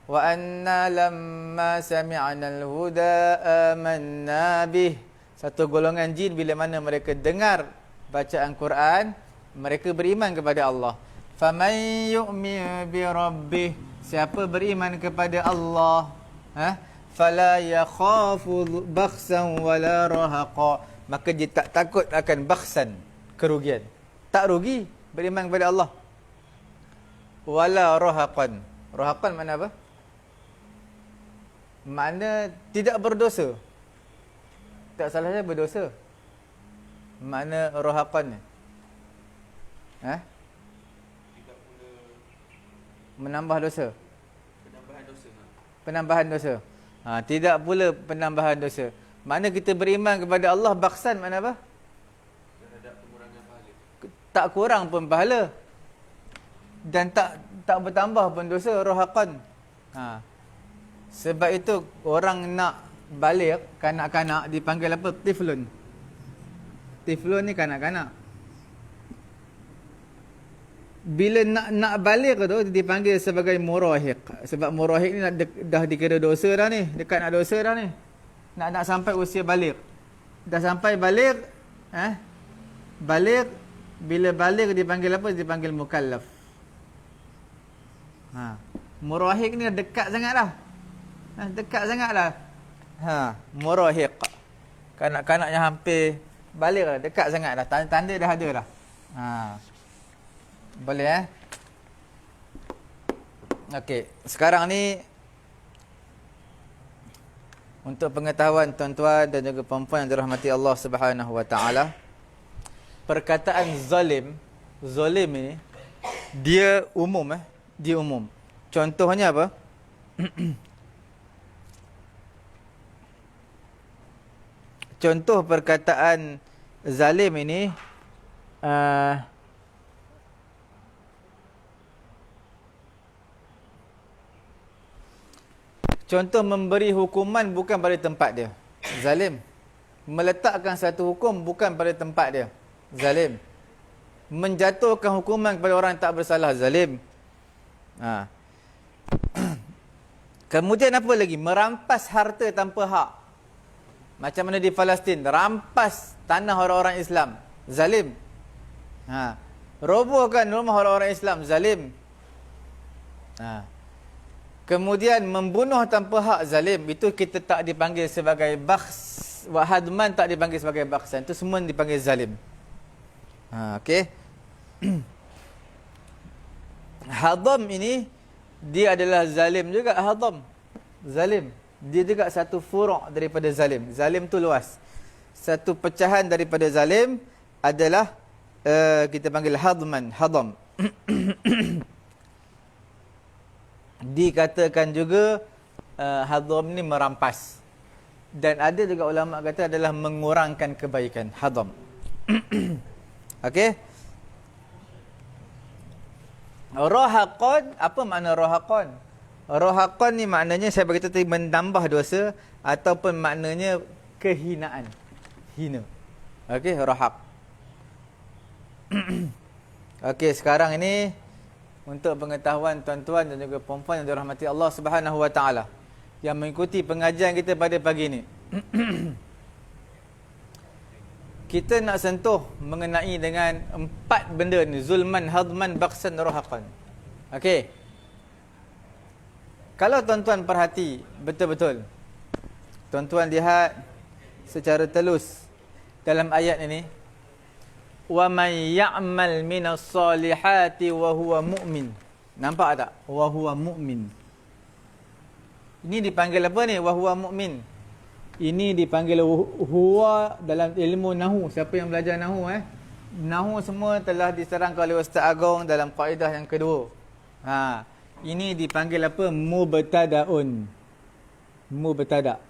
Wa anna lamma sami'na al-huda amanna bih. Satu golongan jin bila mana mereka dengar bacaan Quran, mereka beriman kepada Allah. Faman yu'min bi rabbih, siapa beriman kepada Allah, fala yakhafu bakhsan wala rahaqa, maka dia tak takut akan bakhsan, kerugian. Tak rugi beriman kepada Allah. Wala rahaqan. Rahaqan makna apa? Makna tidak berdosa. Tak salah saya berdosa. Makna rahaqan ni. Menambah dosa. Penambahan dosa. Tidak pula penambahan dosa. Makna kita beriman kepada Allah, bakhsan makna apa? Terhadap pengurangan pahala. Tak kurang pun pahala. Dan tak bertambah pun dosa, rahaqan. Sebab itu orang nak balik, kanak-kanak dipanggil apa? Tiflun. Tiflun ni kanak-kanak. Bila nak balik tu dipanggil sebagai murahiq. Sebab murahiq ni dah dikira dosa dah ni, dekat nak dosa dah ni. Nak sampai usia balik. Dah sampai balik, balik, bila balik dipanggil apa? Dipanggil mukallaf. Murahiq ni dekat sangat dah. Dekat sangat dah. Murahiq. Kanak-kanak yang hampir balik dah, dekat sangat dah. Tanda dah ada dah. Boleh Okey, sekarang ni untuk pengetahuan tuan-tuan dan juga puan-puan yang dirahmati Allah Subhanahu wa taala, perkataan zalim ni dia umum dia umum. Contohnya apa? Contoh perkataan zalim ini contoh memberi hukuman bukan pada tempat dia. Zalim. Meletakkan satu hukum bukan pada tempat dia. Zalim. Menjatuhkan hukuman kepada orang yang tak bersalah. Zalim. Kemudian apa lagi? Merampas harta tanpa hak. Macam mana di Palestin. Rampas tanah orang-orang Islam. Zalim. Robohkan rumah orang-orang Islam. Zalim. Kemudian membunuh tanpa hak, zalim. Itu kita tak dipanggil sebagai bakhs. Hadman tak dipanggil sebagai bakhsan. Itu semua dipanggil zalim. Okey. Hadam ini dia adalah zalim juga. Hadam zalim. dia juga satu furu' daripada zalim. Zalim tu luas. Satu pecahan daripada zalim adalah kita panggil hadman, hadam. Dikatakan juga hadam ni merampas. Dan ada juga ulama kata adalah mengurangkan kebaikan, hadam. Okey. Rohaqon, apa makna rohaqon? Rohaqon ni maknanya saya berkata tadi menambah dosa ataupun maknanya kehinaan. Hina. Okey, rohaq. Okey, sekarang ini untuk pengetahuan tuan-tuan dan juga puan-puan yang dirahmati Allah Subhanahu Wa Taala yang mengikuti pengajian kita pada pagi ini. Kita nak sentuh mengenai dengan 4 benda ni, zulman, hadman, baqsan, rohaqan. Okey. Kalau tuan-tuan perhati betul-betul, tuan-tuan lihat secara telus dalam ayat ini, wa may ya'mal minas solihati wa huwa mu'min. Nampak tak? Wa huwa mu'min. Ini dipanggil apa ni? Wa huwa mu'min. Ini dipanggil huwa dalam ilmu nahu. Siapa yang belajar nahu Nahu semua telah diserangkan oleh Ustaz Agong dalam kaedah yang kedua. Ini dipanggil apa? Mubtadaun. Mubtada.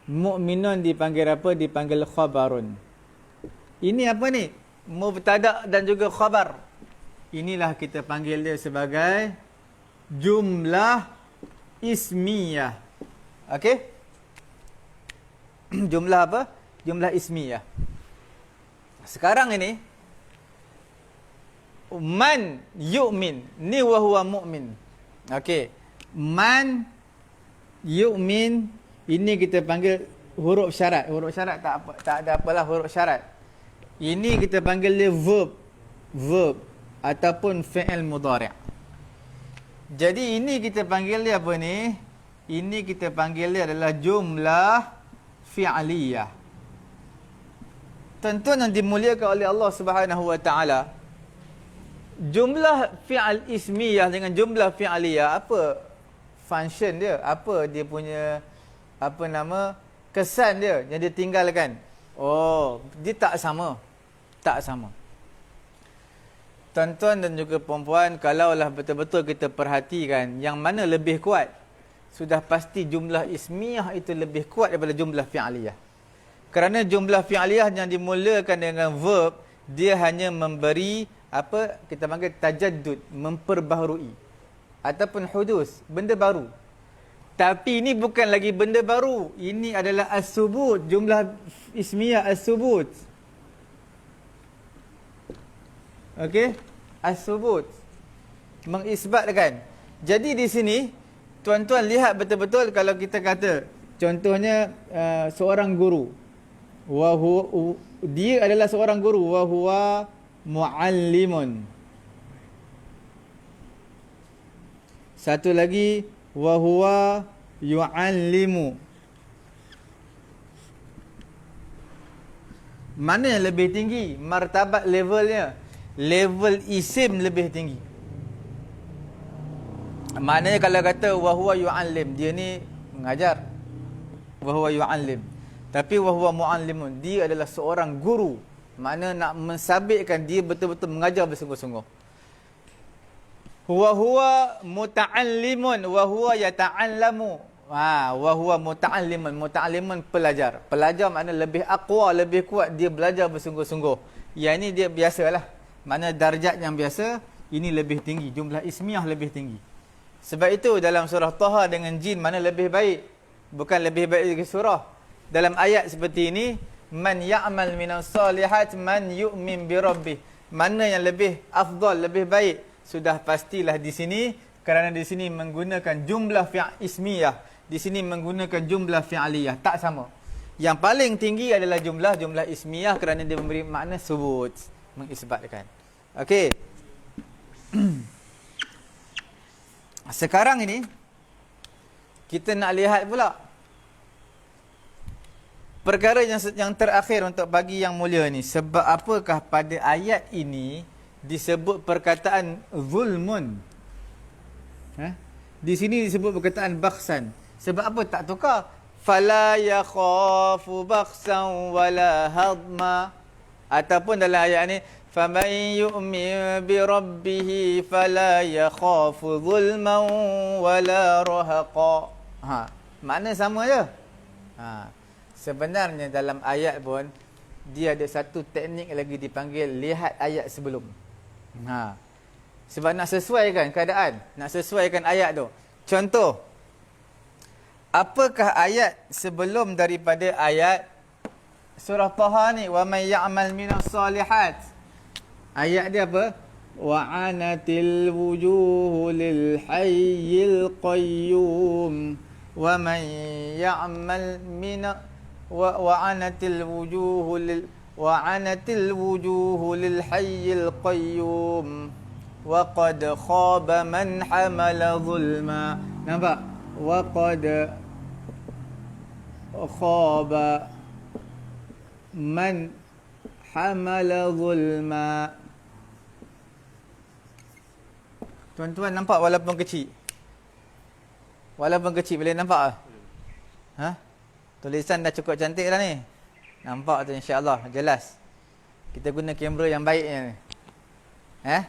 Mu'minun dipanggil apa? Dipanggil khabarun. Ini apa ni? Mubtada dan juga khabar. Inilah kita panggil dia sebagai jumlah ismiyah. Okey? Jumlah apa? Jumlah ismiyah. Sekarang ini man yu'min, ni wa huwa mu'min. Okey. Man yu'min, ini kita panggil huruf syarat. Huruf syarat tak ada apalah huruf syarat. Ini kita panggil dia verb ataupun fi'il mudhari'. Jadi ini kita panggil dia apa ni? Ini kita panggil dia adalah jumlah fi'aliyah. Tuan-tuan yang dimuliakan oleh Allah Subhanahu Wa Taala, jumlah fi'al ismiyah dengan jumlah fi'aliyah, apa function dia? Apa dia punya kesan dia yang dia tinggalkan? Oh, dia tak sama. Tak sama. Tuan-tuan dan juga puan-puan, kalaulah betul-betul kita perhatikan yang mana lebih kuat, sudah pasti jumlah ismiyah itu lebih kuat daripada jumlah fi'aliyah. Kerana jumlah fi'aliyah yang dimulakan dengan verb, dia hanya memberi apa kita panggil tajaddud, memperbaharui ataupun hudus, benda baru. Tapi ini bukan lagi benda baru. Ini adalah as-subut, jumlah ismiyah as-subut. Okey? As-subut. Mengisbatkan. Jadi di sini tuan-tuan lihat betul-betul kalau kita kata contohnya seorang guru. Dia adalah seorang guru, wa huwa muallimun. Satu lagi, wa huwa yu'allimu. Mana yang lebih tinggi martabat levelnya? Level isim lebih tinggi. Maknanya kalau kata wa huwa yu'allim, dia ni mengajar. Wa huwa yu'allim. Tapi wa huwa mu'allimun, dia adalah seorang guru. Makna nak mensabitkan dia betul-betul mengajar bersungguh-sungguh. Huwa muta'allimun wa huwa yata'allamu. Wa huwa muta'allimun. Muta'allimun pelajar. Pelajar makna lebih aqwa, lebih kuat, dia belajar bersungguh-sungguh. Yang ini dia biasalah. Makna darjat yang biasa, ini lebih tinggi, jumlah ismiyah lebih tinggi. Sebab itu dalam surah Taha dengan jin mana lebih baik? Bukan lebih baik dari surah. Dalam ayat seperti ini, man ya'mal minas salihat man yu'min bi rabbih. Mana yang lebih afdal, lebih baik? Sudah pastilah di sini, kerana di sini menggunakan jumlah ismiyah, di sini menggunakan jumlah fi'aliyah, tak sama. Yang paling tinggi adalah jumlah ismiyah kerana dia memberi makna subut, mengisbatkan. Okey. Sekarang ini kita nak lihat pula perkara yang terakhir untuk pagi yang mulia ni. Sebab apakah pada ayat ini disebut perkataan zulmun? Di sini disebut perkataan bakhsan. Sebab apa tak tukar? Fala yakhafu bakhsan wala hadma. Ataupun dalam ayat ni, faman yu'min bi rabbih fala yakhafu zulman wala rahaqa. Makna sama je. Sebenarnya dalam ayat pun dia ada satu teknik lagi dipanggil lihat ayat sebelum. Sebab nak sesuaikan keadaan, nak sesuaikan ayat tu. Contoh, apakah ayat sebelum daripada ayat surah Taha ni, wa may ya'mal minas salihat? Ayat dia apa? Wa anatil wujuhu lil hayyil qayyum wa man ya'mal وعنت الوجوه للحي القيوم وقد خاب من حمل ظلما. Nampak? وقد خاب من حمل ظلما. Tuan-tuan nampak walaupun kecil? Walaupun kecil boleh nampak? Tulisan dah cukup cantik dah ni. Nampak tu insya-Allah jelas. Kita guna kamera yang baiknya ni.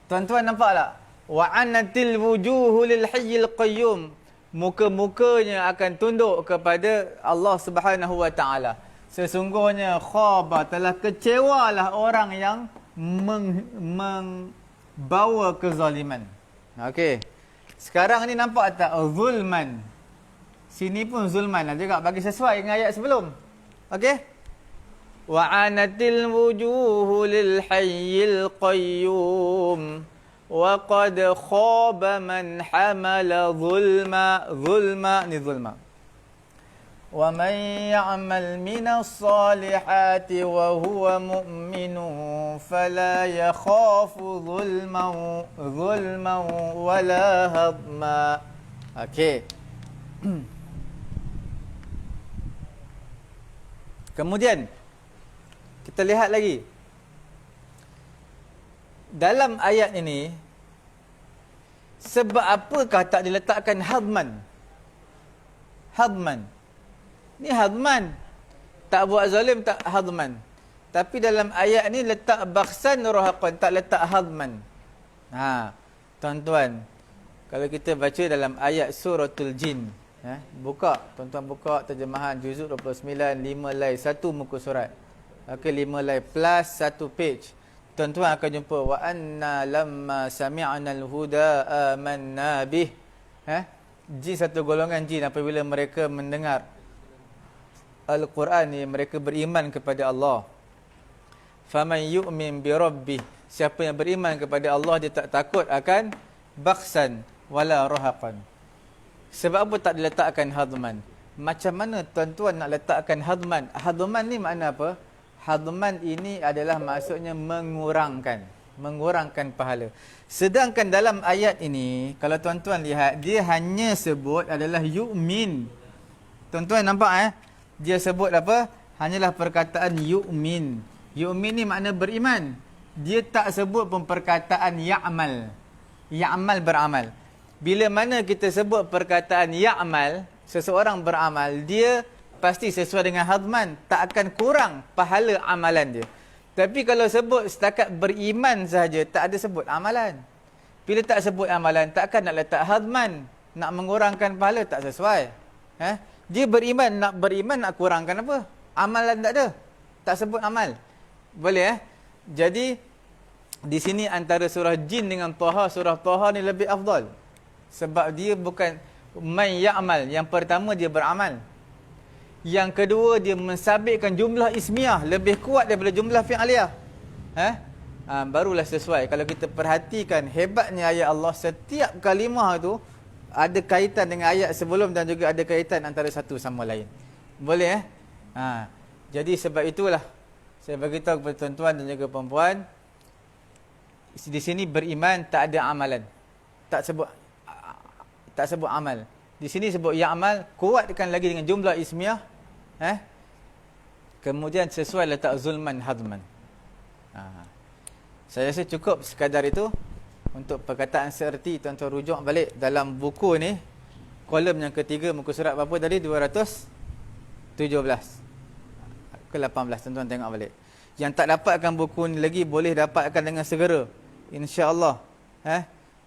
Tuan-tuan nampak tak? Wa anatil wujuhu lil hayyil qayyum. Muka-mukanya akan tunduk kepada Allah Subhanahu wa taala. Sesungguhnya khaba, telah kecewalah orang yang membawa kezaliman. Okey. Sekarang ni nampak tak zulman? Sini pun zulman lah juga, bagi sesuai dengan ayat sebelum. Okey? Wa anatil wujuhu lil hayyil qayyum wa qad khaba man hamala zulma. Zulma ni zulma. Wa man ya'mal minas salihati wa huwa mu'minun fala yakhafu zulman wala hadma. Okey. Kemudian kita lihat lagi dalam ayat ini, sebab apakah tak diletakkan hadman? Hadman ni hadman, tak buat zalim, tak hadman. Tapi dalam ayat ni letak bakhsan rahaqan, tak letak hadman. Tuan-tuan, kalau kita baca dalam ayat suratul jin, buka, tuan-tuan buka terjemahan juzuk 29, 5 lay 1 muka surat. Okey, 5 lay plus 1 page. Tuan-tuan akan jumpa wa anna lamma sami'na al-huda amanna bih. Jin, satu golongan jin, apabila mereka mendengar Al-Quran ni, mereka beriman kepada Allah. Faman yu'min bi rabbih, siapa yang beriman kepada Allah, dia tak takut akan bakhsan wala rahaqan. Sebab apa tak diletakkan hadman? Macam mana tuan-tuan nak letakkan hadman? Hadman ni makna apa? Hadman ini adalah maksudnya mengurangkan pahala. Sedangkan dalam ayat ini, kalau tuan-tuan lihat, dia hanya sebut adalah yu'min. Tuan-tuan nampak dia sebut apa? Hanyalah perkataan yu'min. Yu'min ni makna beriman. Dia tak sebut pun perkataan ya'mal. Ya'mal beramal. Bila mana kita sebut perkataan ya'mal, seseorang beramal, dia pasti sesuai dengan hadman, tak akan kurang pahala amalan dia. Tapi kalau sebut setakat beriman sahaja, tak ada sebut amalan. Bila tak sebut amalan, takkan nak letak hadman, nak mengurangkan pahala, tak sesuai. Dia beriman, nak kurangkan apa? Amalan tak ada, tak sebut amal. Boleh Jadi di sini antara surah jin dengan Taha, surah Taha ni lebih afdal. Sebab dia bukan man ya'mal. Yang pertama dia beramal. Yang kedua dia mensabitkan jumlah ismiyah lebih kuat daripada jumlah fi'aliyah. Barulah sesuai. Kalau kita perhatikan hebatnya ayat Allah, setiap kalimah tu ada kaitan dengan ayat sebelum dan juga ada kaitan antara satu sama lain. Boleh Jadi sebab itulah saya beritahu kepada tuan-tuan dan juga perempuan, di sini beriman tak ada amalan. Tak sebut amal. Di sini sebut ya'mal, kuatkan lagi dengan jumlah ismiyah. Kemudian sesuai letak zulman hadman. Saya rasa cukup sekadar itu. Untuk perkataan seerti, tuan-tuan rujuk balik dalam buku ni, kolom yang ketiga, muka surat berapa tadi? 217 ke 18, tuan-tuan tengok balik. Yang tak dapatkan buku ni lagi, boleh dapatkan dengan segera, insya-Allah.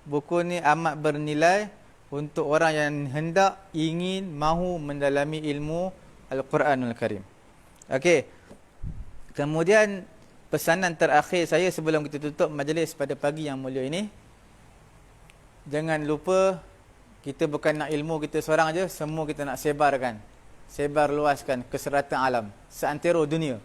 Buku ni amat bernilai untuk orang yang hendak, ingin, mahu mendalami ilmu Al-Quranul Karim. Okey. Kemudian pesanan terakhir saya sebelum kita tutup majlis pada pagi yang mulia ini, jangan lupa kita bukan nak ilmu kita seorang aja, semua kita nak sebarkan, sebar luaskan ke serata alam, seantero dunia.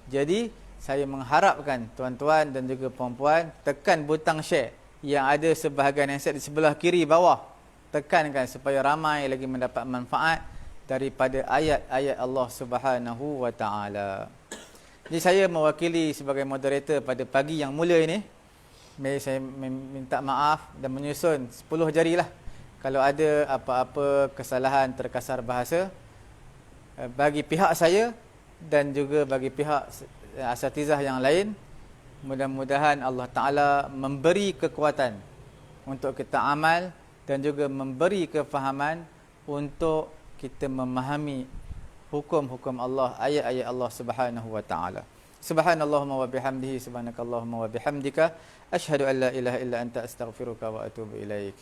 Jadi saya mengharapkan tuan-tuan dan juga puan-puan tekan butang share yang ada sebahagian handset di sebelah kiri bawah, tekankan supaya ramai lagi mendapat manfaat daripada ayat-ayat Allah Subhanahu wa taala. Jadi saya mewakili sebagai moderator pada pagi yang mulia ini, saya minta maaf dan menyusun 10 jarilah kalau ada apa-apa kesalahan terkasar bahasa bagi pihak saya dan juga bagi pihak asatizah yang lain. Mudah-mudahan Allah Ta'ala memberi kekuatan untuk kita amal dan juga memberi kefahaman untuk kita memahami hukum-hukum Allah, ayat-ayat Allah Subhanahu wa taala. Subhanallahumma wa bihamdihi, subhanakallahumma wa bihamdika, asyhadu an la ilaha illa anta astaghfiruka wa atubu ilaik.